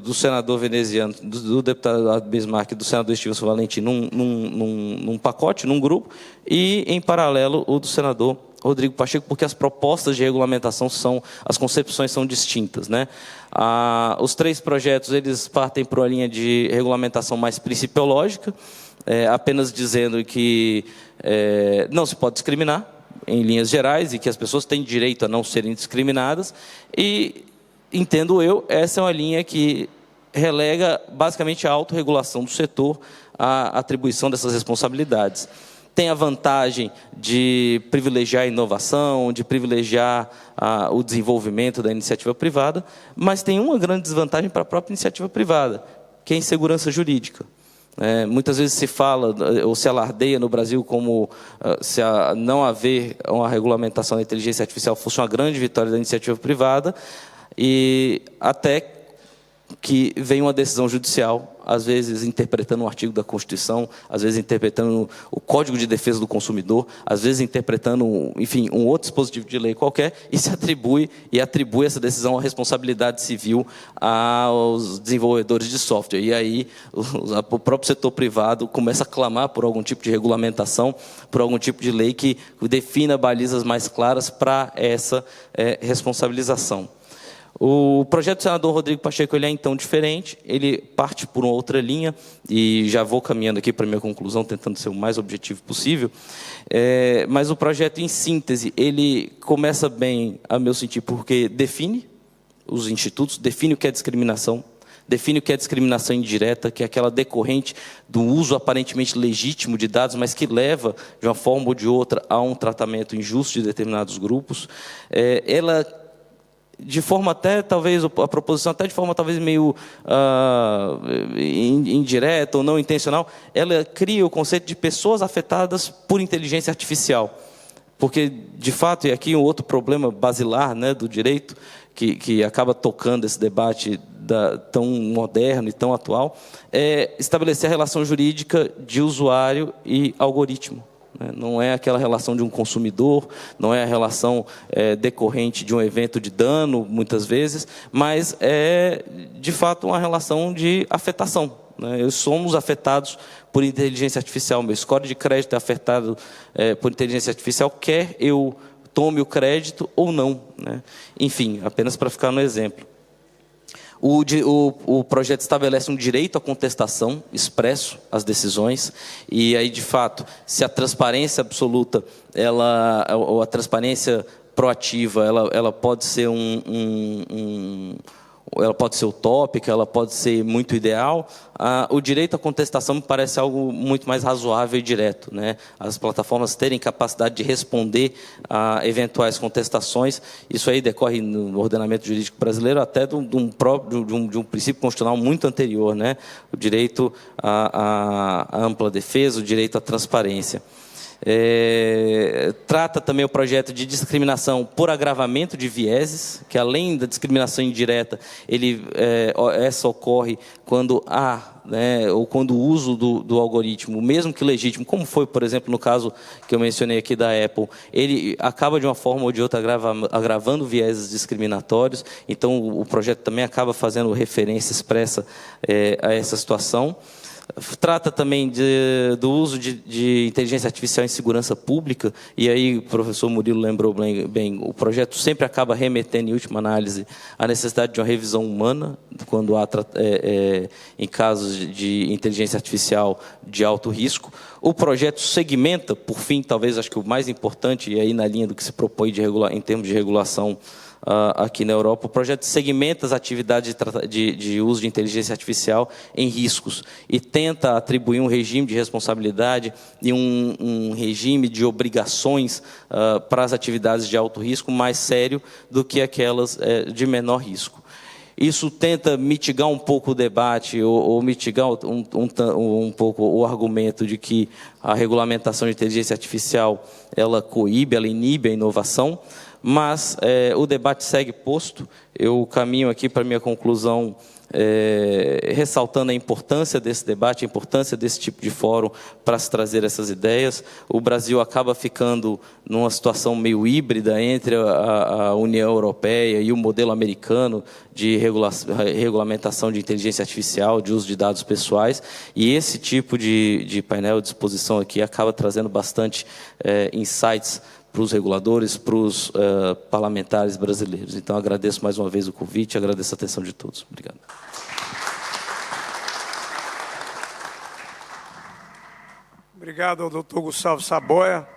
Speaker 7: do senador veneziano, do deputado Bismarck e do senador Stevenson Valentim num pacote, num grupo, e, em paralelo, o do senador Rodrigo Pacheco, porque as propostas de regulamentação as concepções são distintas, né? Os 3 projetos, eles partem para uma linha de regulamentação mais principiológica, apenas dizendo que não se pode discriminar, em linhas gerais, e que as pessoas têm direito a não serem discriminadas, e, entendo eu, essa é uma linha que relega, basicamente, a autorregulação do setor, a atribuição dessas responsabilidades. Tem a vantagem de privilegiar a inovação, de privilegiar o desenvolvimento da iniciativa privada, mas tem uma grande desvantagem para a própria iniciativa privada, que é a insegurança jurídica. Muitas vezes se fala, ou se alardeia no Brasil, como se não haver uma regulamentação da inteligência artificial fosse uma grande vitória da iniciativa privada, e até que vem uma decisão judicial, às vezes interpretando um artigo da Constituição, às vezes interpretando o Código de Defesa do Consumidor, às vezes interpretando, enfim, um outro dispositivo de lei qualquer, e atribui essa decisão à responsabilidade civil aos desenvolvedores de software. E aí o próprio setor privado começa a clamar por algum tipo de regulamentação, por algum tipo de lei que defina balizas mais claras para essa responsabilização. O projeto do senador Rodrigo Pacheco ele é, então, diferente, ele parte por uma outra linha, e já vou caminhando aqui para a minha conclusão, tentando ser o mais objetivo possível, mas o projeto, em síntese, ele começa bem, a meu sentir, porque define os institutos, define o que é discriminação, define o que é discriminação indireta, que é aquela decorrente do uso aparentemente legítimo de dados, mas que leva, de uma forma ou de outra, a um tratamento injusto de determinados grupos. Ela, de forma até, talvez, a proposição até de forma talvez meio indireta ou não intencional, ela cria o conceito de pessoas afetadas por inteligência artificial. Porque, de fato, e aqui um outro problema basilar, né, do direito, que acaba tocando esse debate tão moderno e tão atual, é estabelecer a relação jurídica de usuário e algoritmo. Não é aquela relação de um consumidor, não é a relação decorrente de um evento de dano, muitas vezes, mas é, de fato, uma relação de afetação. Somos afetados por inteligência artificial, meu score de crédito é afetado por inteligência artificial, quer eu tome o crédito ou não. Enfim, apenas para ficar no exemplo. O projeto estabelece um direito à contestação expresso às decisões, e aí, de fato, se a transparência absoluta, ou a transparência proativa, ela pode ser ela pode ser utópica, ela pode ser muito ideal, o direito à contestação me parece algo muito mais razoável e direto. As plataformas terem capacidade de responder a eventuais contestações, isso aí decorre no ordenamento jurídico brasileiro até de um princípio constitucional muito anterior, o direito à ampla defesa, o direito à transparência. Trata também o projeto de discriminação por agravamento de vieses, que além da discriminação indireta, essa ocorre quando ou quando o uso do algoritmo, mesmo que legítimo, como foi, por exemplo, no caso que eu mencionei aqui da Apple, ele acaba de uma forma ou de outra agravando vieses discriminatórios, então o projeto também acaba fazendo referência expressa a essa situação. Trata também do uso de inteligência artificial em segurança pública, e aí o professor Murilo lembrou bem, o projeto sempre acaba remetendo, em última análise, à necessidade de uma revisão humana, quando há em casos de inteligência artificial de alto risco. O projeto segmenta, por fim, talvez acho que o mais importante, e aí na linha do que se propõe em termos de regulação aqui na Europa, o projeto segmenta as atividades de uso de inteligência artificial em riscos e tenta atribuir um regime de responsabilidade e um regime de obrigações para as atividades de alto risco mais sério do que aquelas de menor risco. Isso tenta mitigar um pouco o debate ou mitigar um pouco o argumento de que a regulamentação de inteligência artificial ela coíbe, ela inibe a inovação, mas o debate segue posto. Eu caminho aqui para a minha conclusão, ressaltando a importância desse debate, a importância desse tipo de fórum para se trazer essas ideias. O Brasil acaba ficando numa situação meio híbrida entre a União Europeia e o modelo americano de regulamentação de inteligência artificial, de uso de dados pessoais, e esse tipo de painel de exposição aqui acaba trazendo bastante insights para os reguladores, para os parlamentares brasileiros. Então, agradeço mais uma vez o convite, agradeço a atenção de todos. Obrigado.
Speaker 4: Obrigado ao doutor Gustavo Saboia.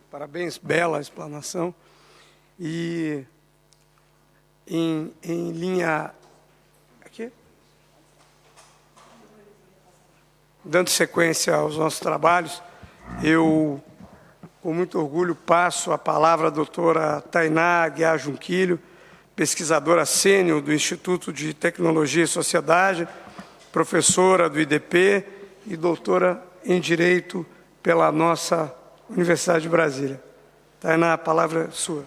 Speaker 4: Parabéns, bela explanação. E em linha... Aqui? Dando sequência aos nossos trabalhos, eu, com muito orgulho, passo a palavra à doutora Tainá Aguiar Junquilho, pesquisadora sênior do Instituto de Tecnologia e Sociedade, professora do IDP e doutora em Direito pela nossa Universidade de Brasília. Tainá, a palavra é sua.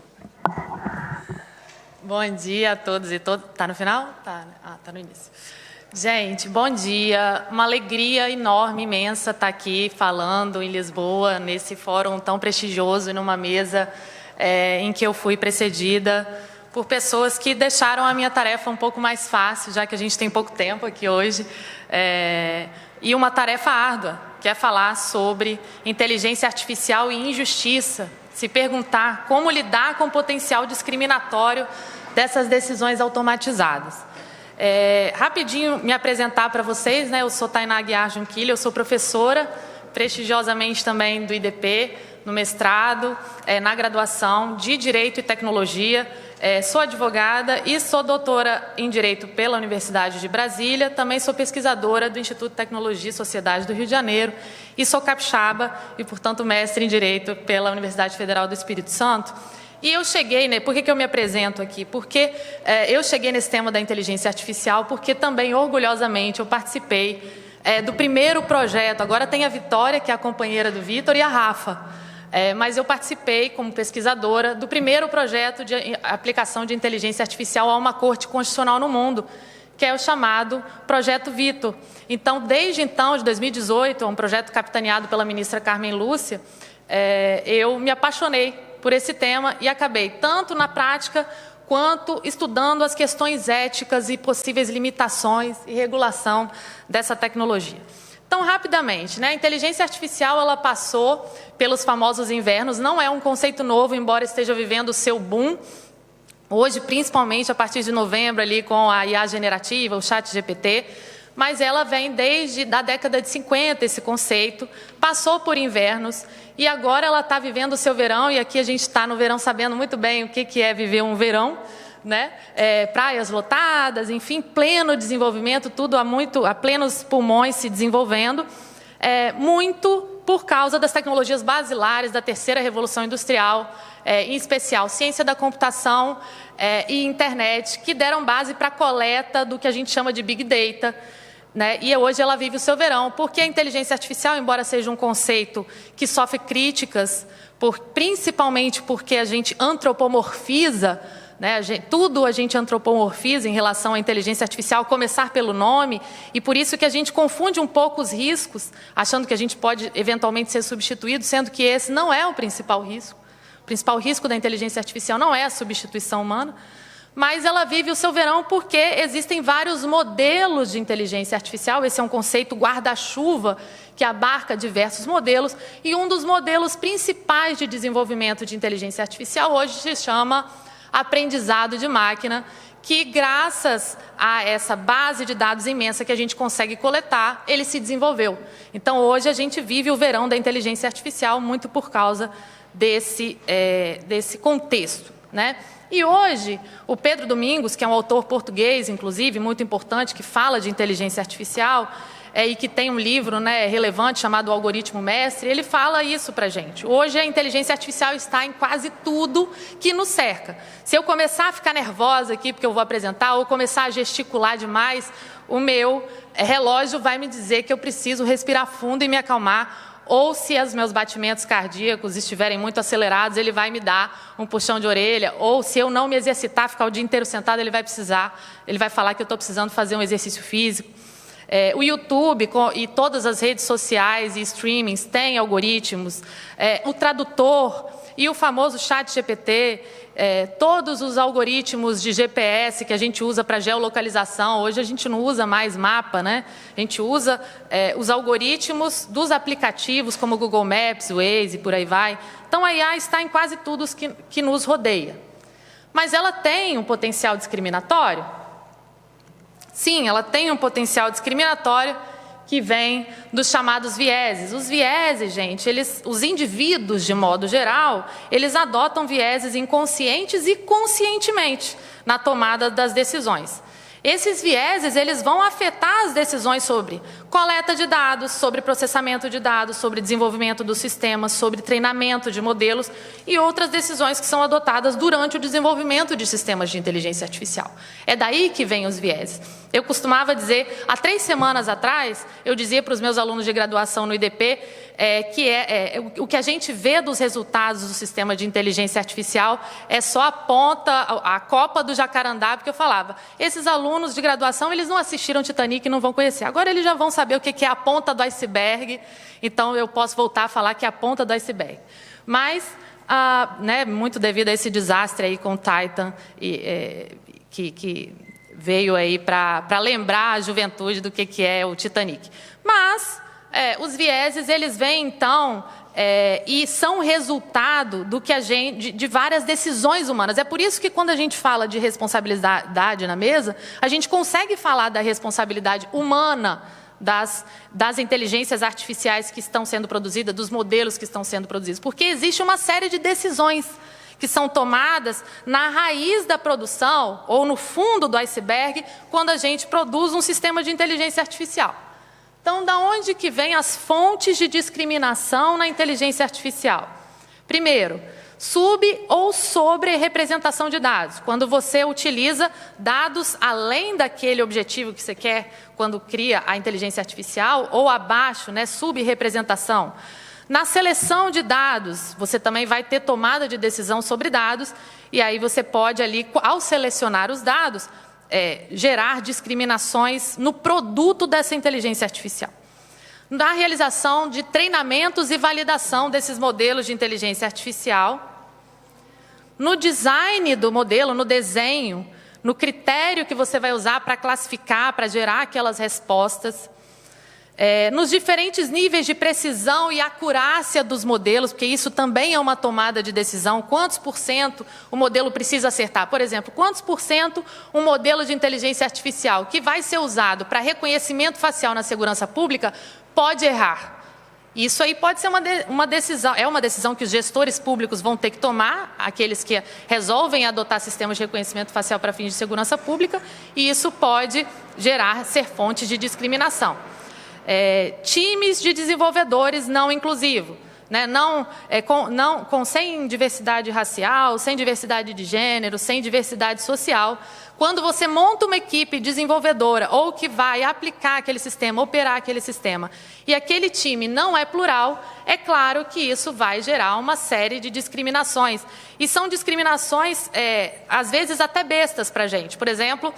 Speaker 8: Bom dia a todos e todas. Está no final? Tá, né? Tá no início. Gente, bom dia. Uma alegria enorme, imensa estar aqui falando em Lisboa, nesse fórum tão prestigioso e numa mesa em que eu fui precedida por pessoas que deixaram a minha tarefa um pouco mais fácil, já que a gente tem pouco tempo aqui hoje, e uma tarefa árdua, que é falar sobre inteligência artificial e injustiça, se perguntar como lidar com o potencial discriminatório dessas decisões automatizadas. Rapidinho me apresentar para vocês, né? Eu sou Tainá Aguiar Junquilho, eu sou professora, prestigiosamente também do IDP, no mestrado, na graduação de Direito e Tecnologia, sou advogada e sou doutora em Direito pela Universidade de Brasília, também sou pesquisadora do Instituto de Tecnologia e Sociedade do Rio de Janeiro e sou capixaba e, portanto, mestre em Direito pela Universidade Federal do Espírito Santo. E eu cheguei, né, por que eu me apresento aqui? Porque eu cheguei nesse tema da inteligência artificial porque também, orgulhosamente, eu participei do primeiro projeto. Agora tem a Vitória, que é a companheira do Vitor, e a Rafa. Mas eu participei, como pesquisadora, do primeiro projeto de aplicação de inteligência artificial a uma corte constitucional no mundo, que é o chamado Projeto Vitor. Então, desde então, de 2018, é um projeto capitaneado pela ministra Carmen Lúcia, eu me apaixonei por esse tema e acabei, tanto na prática, quanto estudando as questões éticas e possíveis limitações e regulação dessa tecnologia. Então, rapidamente, né? A inteligência artificial ela passou pelos famosos invernos, não é um conceito novo, embora esteja vivendo o seu boom. Hoje, principalmente a partir de novembro, ali com a IA generativa, o ChatGPT, mas ela vem desde a década de 50, esse conceito, passou por invernos e agora ela está vivendo o seu verão, e aqui a gente está no verão sabendo muito bem o que é viver um verão, né? Praias lotadas, enfim, pleno desenvolvimento, tudo a plenos pulmões se desenvolvendo, muito por causa das tecnologias basilares da terceira revolução industrial, em especial ciência da computação e internet, que deram base para a coleta do que a gente chama de Big Data, né? E hoje ela vive o seu verão, porque a inteligência artificial, embora seja um conceito que sofre críticas, principalmente porque a gente antropomorfiza, né? Tudo a gente antropomorfiza em relação à inteligência artificial, começar pelo nome, e por isso que a gente confunde um pouco os riscos, achando que a gente pode eventualmente ser substituído, sendo que esse não é o principal risco. O principal risco da inteligência artificial não é a substituição humana, mas ela vive o seu verão porque existem vários modelos de inteligência artificial. Esse é um conceito guarda-chuva que abarca diversos modelos, e um dos modelos principais de desenvolvimento de inteligência artificial hoje se chama aprendizado de máquina, que graças a essa base de dados imensa que a gente consegue coletar, ele se desenvolveu. Então hoje a gente vive o verão da inteligência artificial muito por causa desse contexto, né? E hoje, o Pedro Domingos, que é um autor português, inclusive, muito importante, que fala de inteligência artificial e que tem um livro, né, relevante chamado O Algoritmo Mestre, ele fala isso para a gente. Hoje, a inteligência artificial está em quase tudo que nos cerca. Se eu começar a ficar nervosa aqui, porque eu vou apresentar, ou começar a gesticular demais, o meu relógio vai me dizer que eu preciso respirar fundo e me acalmar, ou se os meus batimentos cardíacos estiverem muito acelerados, ele vai me dar um puxão de orelha, ou se eu não me exercitar, ficar o dia inteiro sentado, ele vai falar que eu estou precisando fazer um exercício físico. O YouTube e todas as redes sociais e streamings têm algoritmos, o tradutor e o famoso ChatGPT, todos os algoritmos de GPS que a gente usa para geolocalização, hoje a gente não usa mais mapa, né? A gente usa os algoritmos dos aplicativos como o Google Maps, o Waze, por aí vai. Então a IA está em quase tudo que nos rodeia. Mas ela tem um potencial discriminatório? Sim, ela tem um potencial discriminatório que vem dos chamados vieses. Os vieses, gente, os indivíduos, de modo geral, eles adotam vieses inconscientes e conscientemente na tomada das decisões. Esses vieses, eles vão afetar as decisões sobre coleta de dados, sobre processamento de dados, sobre desenvolvimento dos sistemas, sobre treinamento de modelos e outras decisões que são adotadas durante o desenvolvimento de sistemas de inteligência artificial. É daí que vêm os vieses. Eu costumava dizer, há 3 semanas atrás, eu dizia para os meus alunos de graduação no IDP, o que a gente vê dos resultados do sistema de inteligência artificial é só a copa do jacarandá, porque eu falava, esses alunos de graduação, eles não assistiram Titanic e não vão conhecer. Agora eles já vão saber o que é a ponta do iceberg, então eu posso voltar a falar que é a ponta do iceberg. Mas, muito devido a esse desastre aí com o Titan, que veio aí para lembrar a juventude do que é o Titanic. Mas os vieses, eles vêm, então, e são resultado do que de várias decisões humanas. É por isso que, quando a gente fala de responsabilidade na mesa, a gente consegue falar da responsabilidade humana das inteligências artificiais que estão sendo produzidas, dos modelos que estão sendo produzidos, porque existe uma série de decisões que são tomadas na raiz da produção ou no fundo do iceberg quando a gente produz um sistema de inteligência artificial. Então, da onde que vêm as fontes de discriminação na inteligência artificial? Primeiro, sub- ou sobre-representação de dados. Quando você utiliza dados além daquele objetivo que você quer quando cria a inteligência artificial, ou abaixo, sub-representação. Na seleção de dados, você também vai ter tomada de decisão sobre dados, e aí você pode ali, ao selecionar os dados, gerar discriminações no produto dessa inteligência artificial. Na realização de treinamentos e validação desses modelos de inteligência artificial, no design do modelo, no desenho, no critério que você vai usar para classificar, para gerar aquelas respostas, nos diferentes níveis de precisão e acurácia dos modelos, porque isso também é uma tomada de decisão, quantos % o modelo precisa acertar. Por exemplo, quantos % um modelo de inteligência artificial que vai ser usado para reconhecimento facial na segurança pública pode errar. Isso aí pode ser uma decisão, é uma decisão que os gestores públicos vão ter que tomar, aqueles que resolvem adotar sistemas de reconhecimento facial para fins de segurança pública, e isso pode ser fonte de discriminação. Times de desenvolvedores não inclusivos, sem diversidade racial, sem diversidade de gênero, sem diversidade social. Quando você monta uma equipe desenvolvedora ou que vai aplicar aquele sistema, operar aquele sistema, e aquele time não é plural, é claro que isso vai gerar uma série de discriminações. E são discriminações, às vezes, até bestas para a gente. Por exemplo,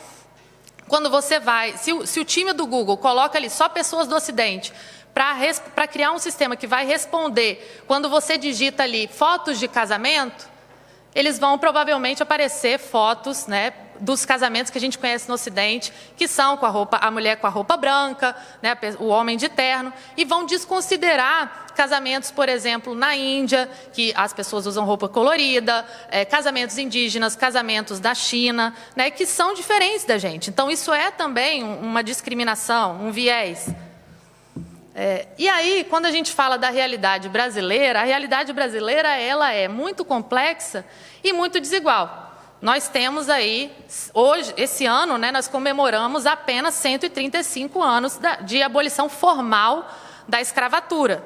Speaker 8: quando você se o time do Google coloca ali só pessoas do Ocidente para criar um sistema que vai responder, quando você digita ali fotos de casamento, eles vão provavelmente aparecer fotos, dos casamentos que a gente conhece no Ocidente, que são com a mulher com a roupa branca, o homem de terno, e vão desconsiderar casamentos, por exemplo, na Índia, que as pessoas usam roupa colorida, casamentos indígenas, casamentos da China, que são diferentes da gente. Então, isso é também uma discriminação, um viés. E aí, quando a gente fala da realidade brasileira, a realidade brasileira ela é muito complexa e muito desigual. Nós temos aí, hoje, esse ano, nós comemoramos apenas 135 anos de abolição formal da escravatura.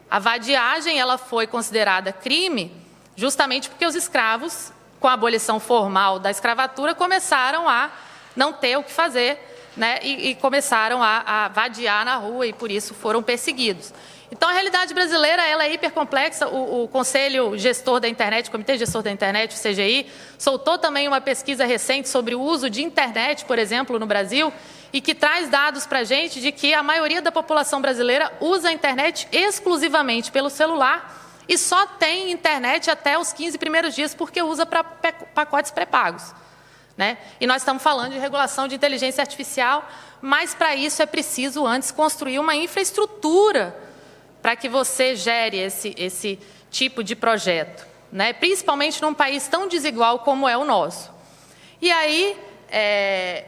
Speaker 8: A vadiagem ela foi considerada crime justamente porque os escravos, com a abolição formal da escravatura, começaram a não ter o que fazer, né, e começaram a vadiar na rua e, por isso, foram perseguidos. Então, a realidade brasileira ela é hipercomplexa. O Conselho Gestor da Internet, o Comitê Gestor da Internet, o CGI, soltou também uma pesquisa recente sobre o uso de internet, por exemplo, no Brasil, e que traz dados para a gente de que a maioria da população brasileira usa a internet exclusivamente pelo celular e só tem internet até os 15 primeiros dias porque usa para pacotes pré-pagos, né? E nós estamos falando de regulação de inteligência artificial, mas para isso é preciso antes construir uma infraestrutura para que você gere esse tipo de projeto, né? Principalmente num país tão desigual como é o nosso. E aí,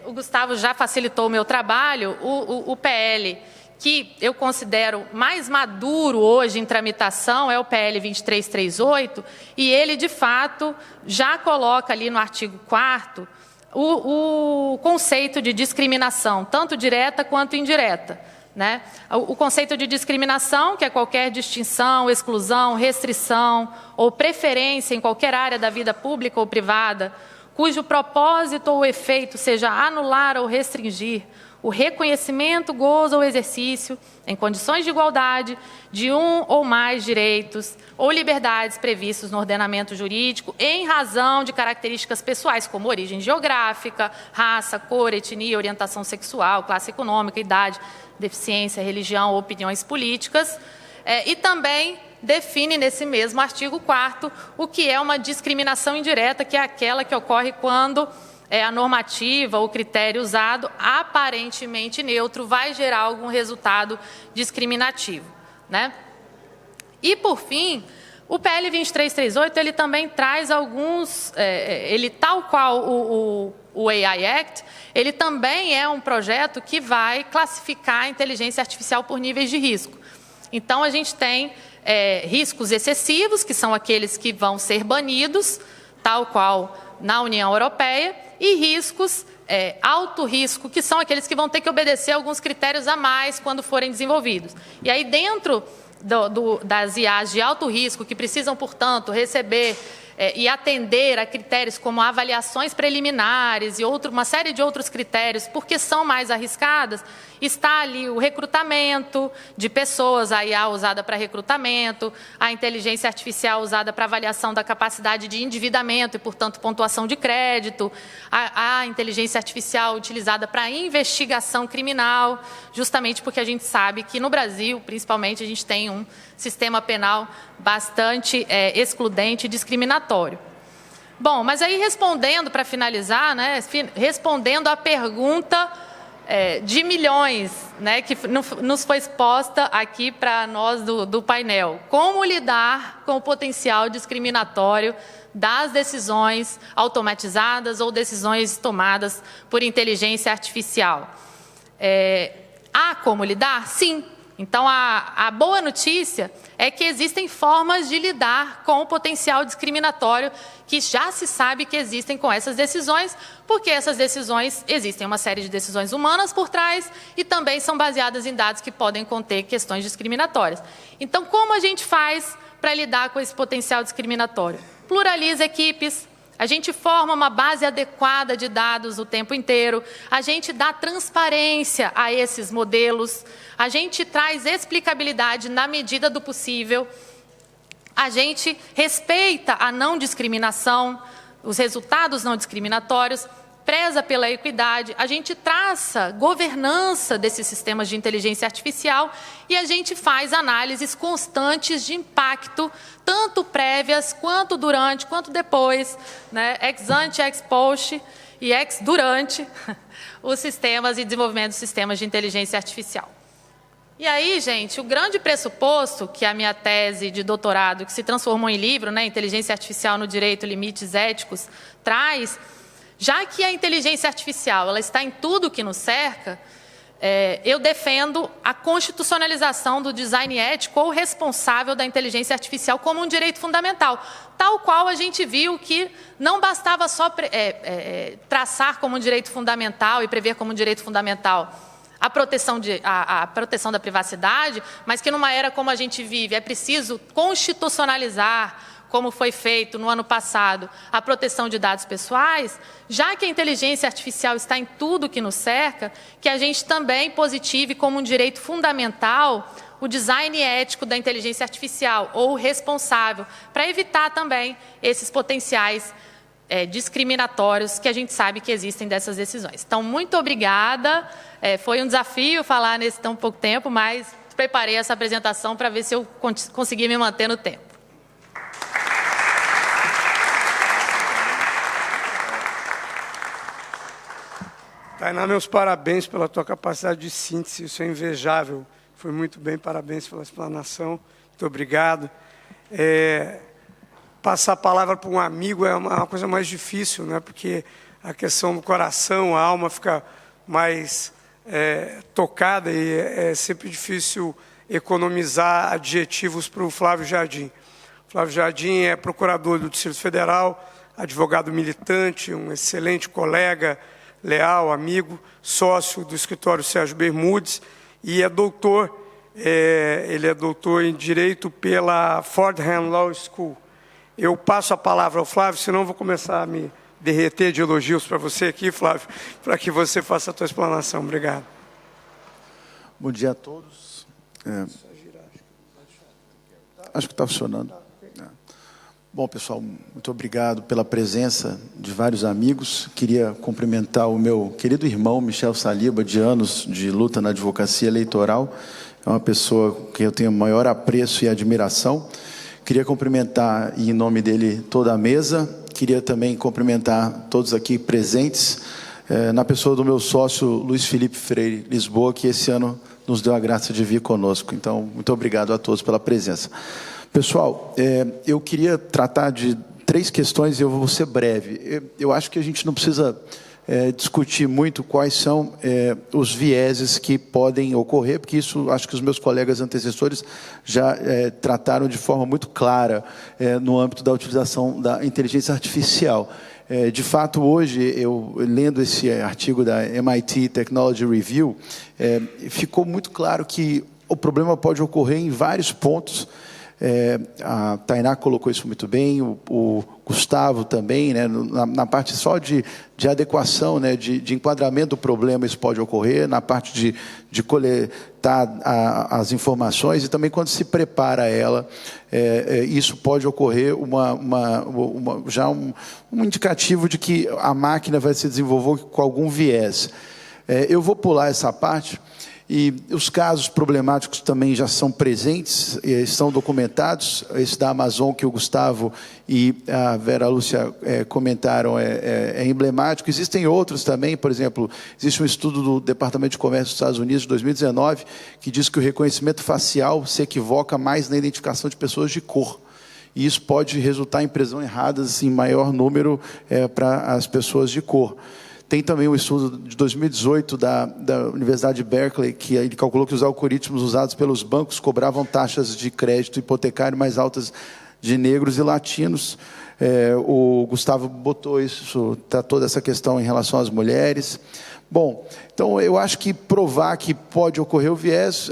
Speaker 8: o Gustavo já facilitou o meu trabalho, o PL, que eu considero mais maduro hoje em tramitação, é o PL 2338, e ele, de fato, já coloca ali no artigo 4º o conceito de discriminação, tanto direta quanto indireta, né? O conceito de discriminação, que é qualquer distinção, exclusão, restrição ou preferência em qualquer área da vida pública ou privada, cujo propósito ou efeito seja anular ou restringir o reconhecimento, gozo ou exercício, em condições de igualdade, de um ou mais direitos ou liberdades previstos no ordenamento jurídico em razão de características pessoais, como origem geográfica, raça, cor, etnia, orientação sexual, classe econômica, idade, deficiência, religião ou opiniões políticas, e também define nesse mesmo artigo 4º o que é uma discriminação indireta, que é aquela que ocorre quando a normativa ou critério usado, aparentemente neutro, vai gerar algum resultado discriminativo, né? E, por fim, o PL 2338, ele também traz alguns, ele tal qual o AI Act, ele também é um projeto que vai classificar a inteligência artificial por níveis de risco. Então, a gente tem riscos excessivos, que são aqueles que vão ser banidos, tal qual na União Europeia, e riscos, alto risco, que são aqueles que vão ter que obedecer alguns critérios a mais quando forem desenvolvidos. E aí, dentro das IAs de alto risco, que precisam, portanto, receber e atender a critérios como avaliações preliminares e uma série de outros critérios, porque são mais arriscadas, está ali o recrutamento de pessoas, a IA usada para recrutamento, a inteligência artificial usada para avaliação da capacidade de endividamento e, portanto, pontuação de crédito, a inteligência artificial utilizada para investigação criminal, justamente porque a gente sabe que no Brasil, principalmente, a gente tem um sistema penal bastante excludente e discriminatório. Bom, mas aí respondendo, para finalizar, né, respondendo à pergunta de milhões, né, que nos foi exposta aqui para nós do painel. Como lidar com o potencial discriminatório das decisões automatizadas ou decisões tomadas por inteligência artificial? Há como lidar? Sim. Então, a boa notícia é que existem formas de lidar com o potencial discriminatório que já se sabe que existem com essas decisões, porque essas decisões, existem uma série de decisões humanas por trás e também são baseadas em dados que podem conter questões discriminatórias. Então, como a gente faz para lidar com esse potencial discriminatório? Pluraliza equipes. A gente forma uma base adequada de dados o tempo inteiro, a gente dá transparência a esses modelos, a gente traz explicabilidade na medida do possível, a gente respeita a não discriminação, os resultados não discriminatórios, preza pela equidade, a gente traça governança desses sistemas de inteligência artificial e a gente faz análises constantes de impacto, tanto prévias, quanto durante, quanto depois, né? Ex ante, ex post e ex durante os sistemas e desenvolvimento dos sistemas de inteligência artificial. E aí, gente, o grande pressuposto que a minha tese de doutorado, que se transformou em livro, né, Inteligência Artificial no Direito, Limites Éticos, traz, já que a inteligência artificial ela está em tudo que nos cerca, eu defendo a constitucionalização do design ético ou responsável da inteligência artificial como um direito fundamental, tal qual a gente viu que não bastava só traçar como um direito fundamental e prever como um direito fundamental a proteção da privacidade, mas que numa era como a gente vive é preciso constitucionalizar, como foi feito no ano passado, a proteção de dados pessoais, já que a inteligência artificial está em tudo que nos cerca, que a gente também positive como um direito fundamental o design ético da inteligência artificial, ou o responsável, para evitar também esses potenciais discriminatórios que a gente sabe que existem dessas decisões. Então, muito obrigada. Foi um desafio falar nesse tão pouco tempo, mas preparei essa apresentação para ver se eu consegui me manter no tempo.
Speaker 4: Tainá, meus parabéns pela tua capacidade de síntese, isso é invejável. Foi muito bem, parabéns pela explanação, muito obrigado. Passar a palavra para um amigo é uma coisa mais difícil, né? Porque a questão do coração, a alma fica mais tocada e é sempre difícil economizar adjetivos para o Flávio Jardim. O Flávio Jardim é procurador do Distrito Federal, advogado militante, um excelente colega, leal, amigo, sócio do escritório Sérgio Bermudes, e é doutor, ele é doutor em Direito pela Fordham Law School. Eu passo a palavra ao Flávio, senão vou começar a me derreter de elogios para você aqui, Flávio, para que você faça a tua explanação. Obrigado.
Speaker 9: Bom dia a todos. Acho que está funcionando. Bom, pessoal, muito obrigado pela presença de vários amigos. Queria cumprimentar o meu querido irmão, Michel Saliba, de anos de luta na advocacia eleitoral. É uma pessoa que eu tenho maior apreço e admiração. Queria cumprimentar, em nome dele, toda a mesa. Queria também cumprimentar todos aqui presentes, na pessoa do meu sócio, Luiz Felipe Freire Lisboa, que esse ano nos deu a graça de vir conosco. Então, muito obrigado a todos pela presença. Pessoal, eu queria tratar de 3 questões e eu vou ser breve. Eu acho que a gente não precisa discutir muito quais são os vieses que podem ocorrer, porque isso acho que os meus colegas antecessores já trataram de forma muito clara no âmbito da utilização da inteligência artificial. De fato, hoje, eu lendo esse artigo da MIT Technology Review, ficou muito claro que o problema pode ocorrer em vários pontos. A Tainá colocou isso muito bem, o Gustavo também, né, na parte só de adequação, né, de enquadramento do problema, isso pode ocorrer, na parte de coletar as informações e também quando se prepara ela, isso pode ocorrer já um indicativo de que a máquina vai se desenvolver com algum viés. Eu vou pular essa parte. E os casos problemáticos também já são presentes, estão documentados. Esse da Amazon que o Gustavo e a Vera Lúcia comentaram é emblemático. Existem outros também, por exemplo, existe um estudo do Departamento de Comércio dos Estados Unidos de 2019 que diz que o reconhecimento facial se equivoca mais na identificação de pessoas de cor. E isso pode resultar em prisão erradas em maior número para as pessoas de cor. Tem também um estudo de 2018 da Universidade de Berkeley, que ele calculou que os algoritmos usados pelos bancos cobravam taxas de crédito hipotecário mais altas de negros e latinos. O Gustavo botou isso, tratou dessa questão em relação às mulheres. Bom, então eu acho que provar que pode ocorrer o viés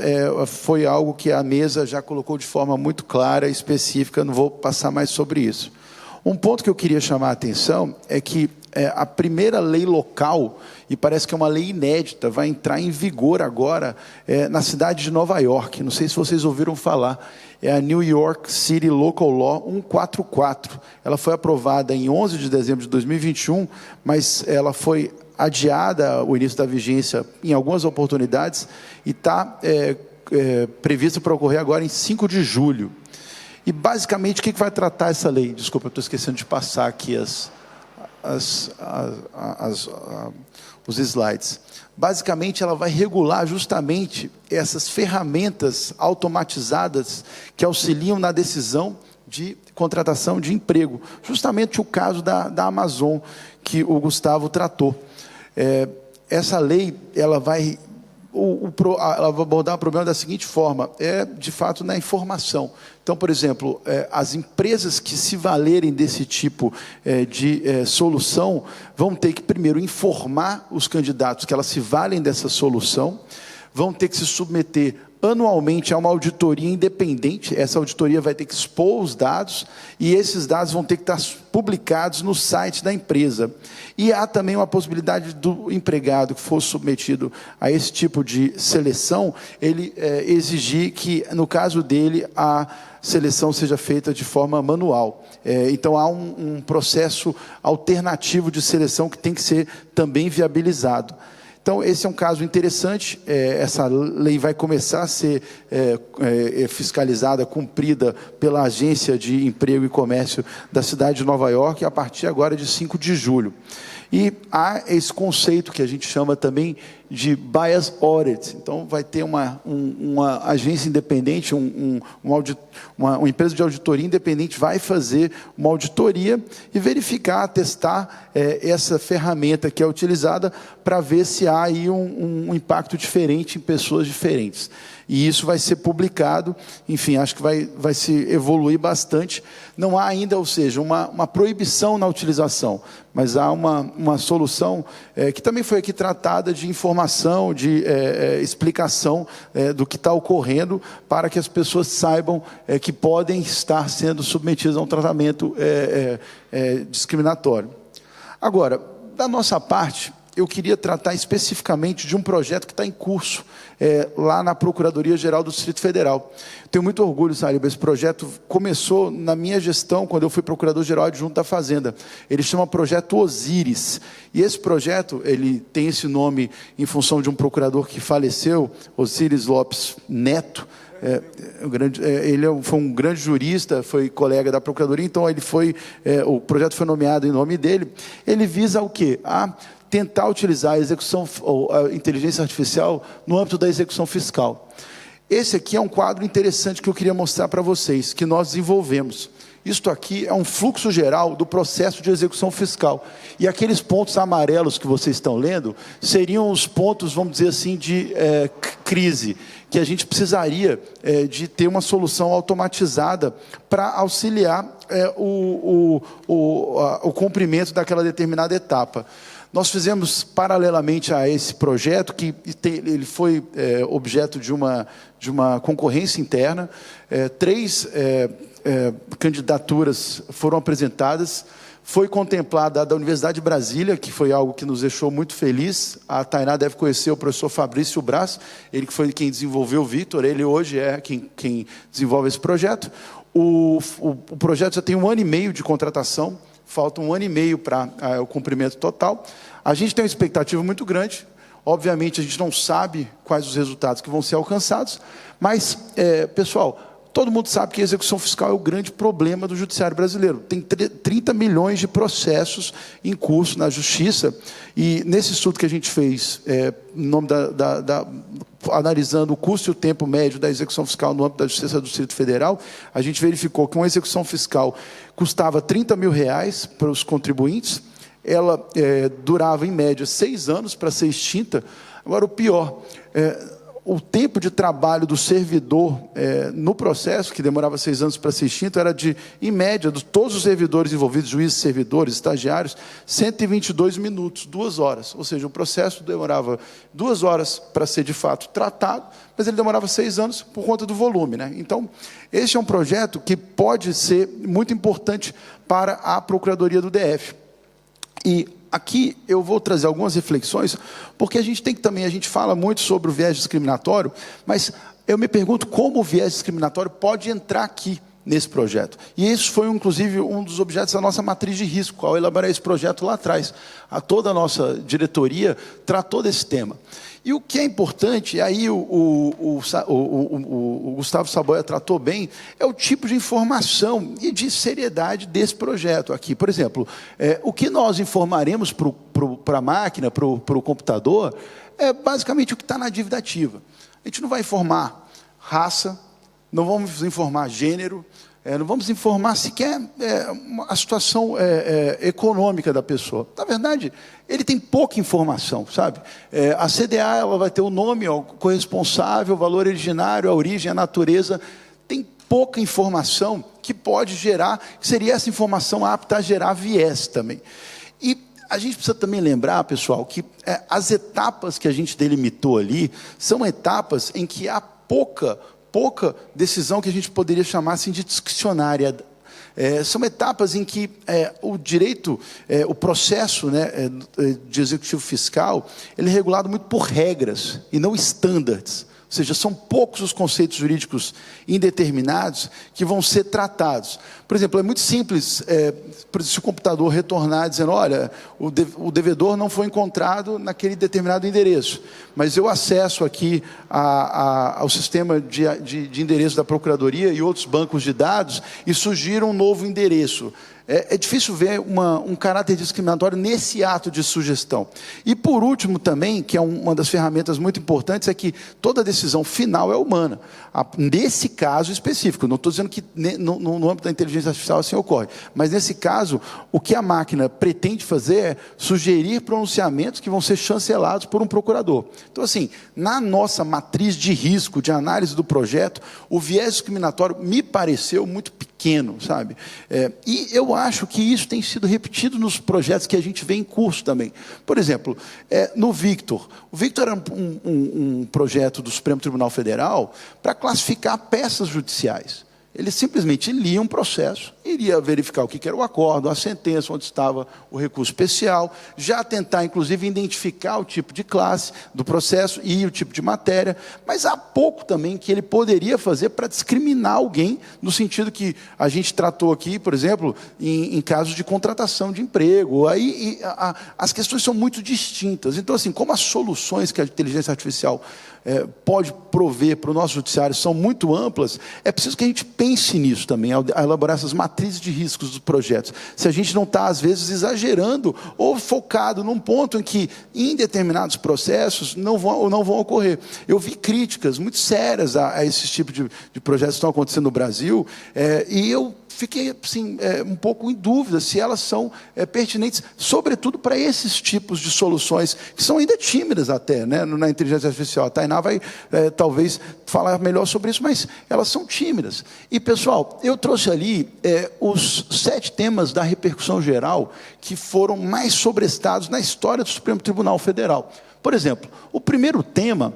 Speaker 9: foi algo que a mesa já colocou de forma muito clara e específica, não vou passar mais sobre isso. Um ponto que eu queria chamar a atenção é que a primeira lei local, e parece que é uma lei inédita, vai entrar em vigor agora na cidade de Nova York. Não sei se vocês ouviram falar. É a New York City Local Law 144. Ela foi aprovada em 11 de dezembro de 2021, mas ela foi adiada o início da vigência em algumas oportunidades e está prevista para ocorrer agora em 5 de julho. E, basicamente, o que vai tratar essa lei? Desculpa, eu estou esquecendo de passar aqui os slides. Basicamente, ela vai regular justamente essas ferramentas automatizadas que auxiliam na decisão de contratação de emprego. Justamente o caso da Amazon, que o Gustavo tratou. Essa lei, ela vai abordar o problema da seguinte forma, de fato na informação. Então, por exemplo, as empresas que se valerem desse tipo de solução vão ter que primeiro informar os candidatos que elas se valem dessa solução, vão ter que se submeter anualmente a uma auditoria independente. Essa auditoria vai ter que expor os dados e esses dados vão ter que estar publicados no site da empresa. E há também uma possibilidade do empregado que for submetido a esse tipo de seleção, ele exigir que, no caso dele, a seleção seja feita de forma manual. Então, há um processo alternativo de seleção que tem que ser também viabilizado. Então, esse é um caso interessante. Essa lei vai começar a ser fiscalizada, cumprida pela Agência de Emprego e Comércio da cidade de Nova York, a partir agora de 5 de julho. E há esse conceito que a gente chama também de bias audit. Então, vai ter uma agência independente, uma empresa de auditoria independente vai fazer uma auditoria e verificar, testar essa ferramenta que é utilizada para ver se há aí um impacto diferente em pessoas diferentes. E isso vai ser publicado, enfim, acho que vai se evoluir bastante. Não há ainda, ou seja, uma proibição na utilização, mas há uma solução que também foi aqui tratada de informação, de explicação do que está ocorrendo, para que as pessoas saibam que podem estar sendo submetidas a um tratamento discriminatório. Agora, da nossa parte, eu queria tratar especificamente de um projeto que está em curso lá na Procuradoria-Geral do Distrito Federal. Tenho muito orgulho, Saliba, esse projeto começou na minha gestão, quando eu fui Procurador-Geral Adjunto da Fazenda. Ele chama Projeto Osíris. E esse projeto, ele tem esse nome em função de um procurador que faleceu, Osíris Lopes Neto. Ele foi um grande jurista, foi colega da Procuradoria, então o projeto foi nomeado em nome dele. Ele visa o quê? Tentar utilizar a execução, a inteligência artificial no âmbito da execução fiscal. Esse aqui é um quadro interessante que eu queria mostrar para vocês, que nós desenvolvemos. Isto aqui é um fluxo geral do processo de execução fiscal. E aqueles pontos amarelos que vocês estão lendo, seriam os pontos, vamos dizer assim, de crise, que a gente precisaria de ter uma solução automatizada para auxiliar o cumprimento daquela determinada etapa. Nós fizemos, paralelamente a esse projeto, que ele foi objeto de uma concorrência interna, 3 candidaturas foram apresentadas, foi contemplada a da Universidade de Brasília, que foi algo que nos deixou muito feliz. A Tainá deve conhecer o professor Fabrício Braz, ele que foi quem desenvolveu o Vitor, ele hoje é quem desenvolve esse projeto. O projeto já tem 1 ano e meio de contratação, falta 1 ano e meio para o cumprimento total. A gente tem uma expectativa muito grande. Obviamente, a gente não sabe quais os resultados que vão ser alcançados, mas, pessoal, todo mundo sabe que a execução fiscal é o grande problema do judiciário brasileiro. Tem 30 milhões de processos em curso na Justiça, e nesse estudo que a gente fez, em nome analisando o custo e o tempo médio da execução fiscal no âmbito da Justiça do Distrito Federal, a gente verificou que uma execução fiscal custava R$30 mil para os contribuintes, ela durava, em média, 6 anos para ser extinta. Agora, o pior, o tempo de trabalho do servidor no processo, que demorava 6 anos para ser extinto, era em média, de todos os servidores envolvidos, juízes, servidores, estagiários, 122 minutos, 2 horas. Ou seja, o processo demorava 2 horas para ser, de fato, tratado, mas ele demorava 6 anos por conta do volume, né? Então, este é um projeto que pode ser muito importante para a Procuradoria do DF. E aqui eu vou trazer algumas reflexões, porque a gente fala muito sobre o viés discriminatório, mas eu me pergunto como o viés discriminatório pode entrar aqui nesse projeto. E isso foi, inclusive, um dos objetos da nossa matriz de risco, ao elaborar esse projeto lá atrás. Toda a nossa diretoria tratou desse tema. E o que é importante, e aí o Gustavo Saboia tratou bem, é o tipo de informação e de seriedade desse projeto aqui. Por exemplo, o que nós informaremos para a máquina, para o computador, é basicamente o que está na dívida ativa. A gente não vai informar raça, não vamos informar gênero, não vamos informar sequer a situação econômica da pessoa. Na verdade, ele tem pouca informação, sabe? A CDA ela vai ter o nome, o corresponsável, o valor originário, a origem, a natureza. Tem pouca informação que pode gerar, que seria essa informação apta a gerar viés também. E a gente precisa também lembrar, pessoal, que as etapas que a gente delimitou ali são etapas em que há pouca decisão que a gente poderia chamar assim, de discricionária. São etapas em que o direito, o processo, né, de executivo fiscal, ele é regulado muito por regras e não estándares. Ou seja, são poucos os conceitos jurídicos indeterminados que vão ser tratados. Por exemplo, é muito simples, se o computador retornar dizendo, olha, o devedor não foi encontrado naquele determinado endereço, mas eu acesso aqui ao sistema de endereço da Procuradoria e outros bancos de dados e sugiro um novo endereço. É difícil ver um caráter discriminatório nesse ato de sugestão. E, por último, também, que é uma das ferramentas muito importantes, é que toda decisão final é humana. Nesse caso específico, não estou dizendo que no âmbito da inteligência artificial assim ocorre, mas, nesse caso, o que a máquina pretende fazer é sugerir pronunciamentos que vão ser chancelados por um procurador. Então, assim, na nossa matriz de risco, de análise do projeto, o viés discriminatório me pareceu muito pequeno, sabe? E eu acho que isso tem sido repetido nos projetos que a gente vê em curso também. Por exemplo, no Victor. O Victor era um projeto do Supremo Tribunal Federal para classificar peças judiciais. Ele simplesmente lia um processo, iria verificar o que era o acordo, a sentença, onde estava o recurso especial, já tentar, inclusive, identificar o tipo de classe do processo e o tipo de matéria, mas há pouco também que ele poderia fazer para discriminar alguém, no sentido que a gente tratou aqui, por exemplo, em casos de contratação de emprego. Aí as questões são muito distintas. Então, assim, como as soluções que a inteligência artificial pode prover para o nosso judiciário são muito amplas, é preciso que a gente pense nisso também, ao elaborar essas matrizes de riscos dos projetos. Se a gente não está, às vezes, exagerando ou focado num ponto em que, em determinados processos, não vão ocorrer. Eu vi críticas muito sérias a esse tipo de projetos que estão acontecendo no Brasil, e eu fiquei assim, um pouco em dúvida se elas são pertinentes, sobretudo para esses tipos de soluções, que são ainda tímidas até, né, na inteligência artificial. A Tainá vai, talvez, falar melhor sobre isso, mas elas são tímidas. E, pessoal, eu trouxe ali os 7 temas da repercussão geral que foram mais sobrestados na história do Supremo Tribunal Federal. Por exemplo, o primeiro tema,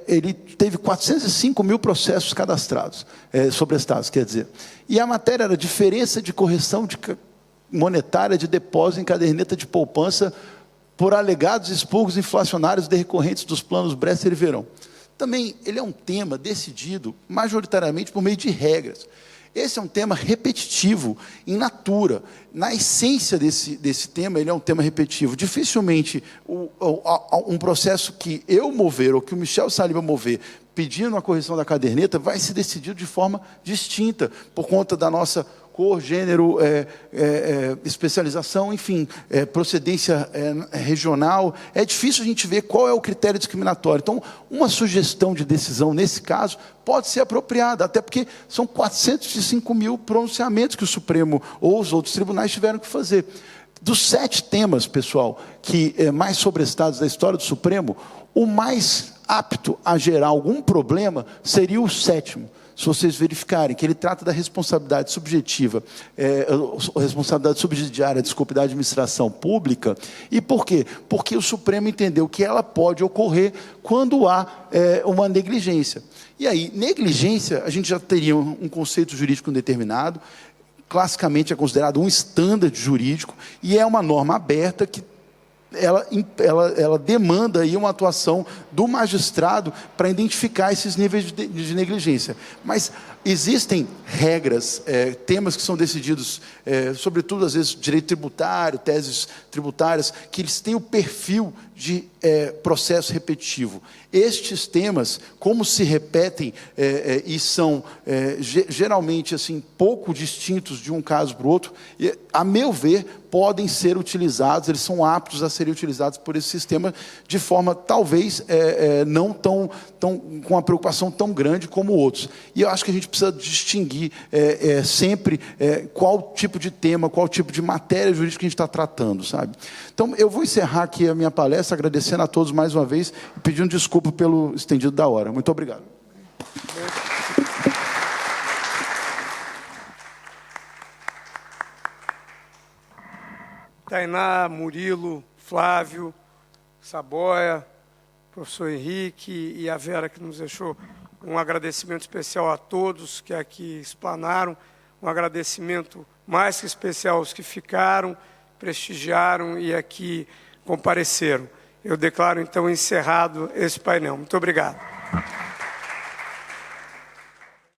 Speaker 9: ele teve 405 mil processos cadastrados, sobrestados, quer dizer. E a matéria era diferença de correção monetária de depósito em caderneta de poupança por alegados expurgos inflacionários decorrentes dos planos Bresser e Verão. Também, ele é um tema decidido majoritariamente por meio de regras. Esse é um tema repetitivo, in natura. Na essência desse tema, ele é um tema repetitivo. Dificilmente um processo que eu mover, ou que o Michel Saliba mover, pedindo a correção da caderneta, vai se decidir de forma distinta, por conta da nossa cor, gênero, especialização, enfim, procedência regional. É difícil a gente ver qual é o critério discriminatório. Então, uma sugestão de decisão, nesse caso, pode ser apropriada, até porque são 405 mil pronunciamentos que o Supremo ou os outros tribunais tiveram que fazer. Dos 7 temas, pessoal, que mais sobrestados da história do Supremo, o mais apto a gerar algum problema seria o 7º. Se vocês verificarem que ele trata da responsabilidade subjetiva, responsabilidade subsidiária, desculpe, da administração pública. E por quê? Porque o Supremo entendeu que ela pode ocorrer quando há uma negligência. E aí, negligência, a gente já teria um conceito jurídico determinado, classicamente é considerado um estândar jurídico, e é uma norma aberta que ela demanda aí uma atuação do magistrado para identificar esses níveis de negligência. Mas existem regras, temas que são decididos, sobretudo, às vezes, direito tributário, teses tributárias, que eles têm o perfil de processo repetitivo. Estes temas, como se repetem e são geralmente assim, pouco distintos de um caso para o outro, a meu ver, podem ser utilizados, eles são aptos a serem utilizados por esse sistema de forma, talvez, não tão com uma preocupação tão grande como outros. E eu acho que a gente precisa distinguir sempre qual tipo de tema, qual tipo de matéria jurídica que a gente está tratando, sabe? Então, eu vou encerrar aqui a minha palestra, agradecendo a todos mais uma vez e pedindo desculpa pelo estendido da hora. Muito obrigado.
Speaker 4: Tainá, Murilo, Flávio, Saboia, professor Henrique e a Vera, que nos deixou um agradecimento especial a todos que aqui explanaram, um agradecimento mais que especial aos que ficaram, prestigiaram e aqui compareceram. Eu declaro, então, encerrado esse painel. Muito obrigado.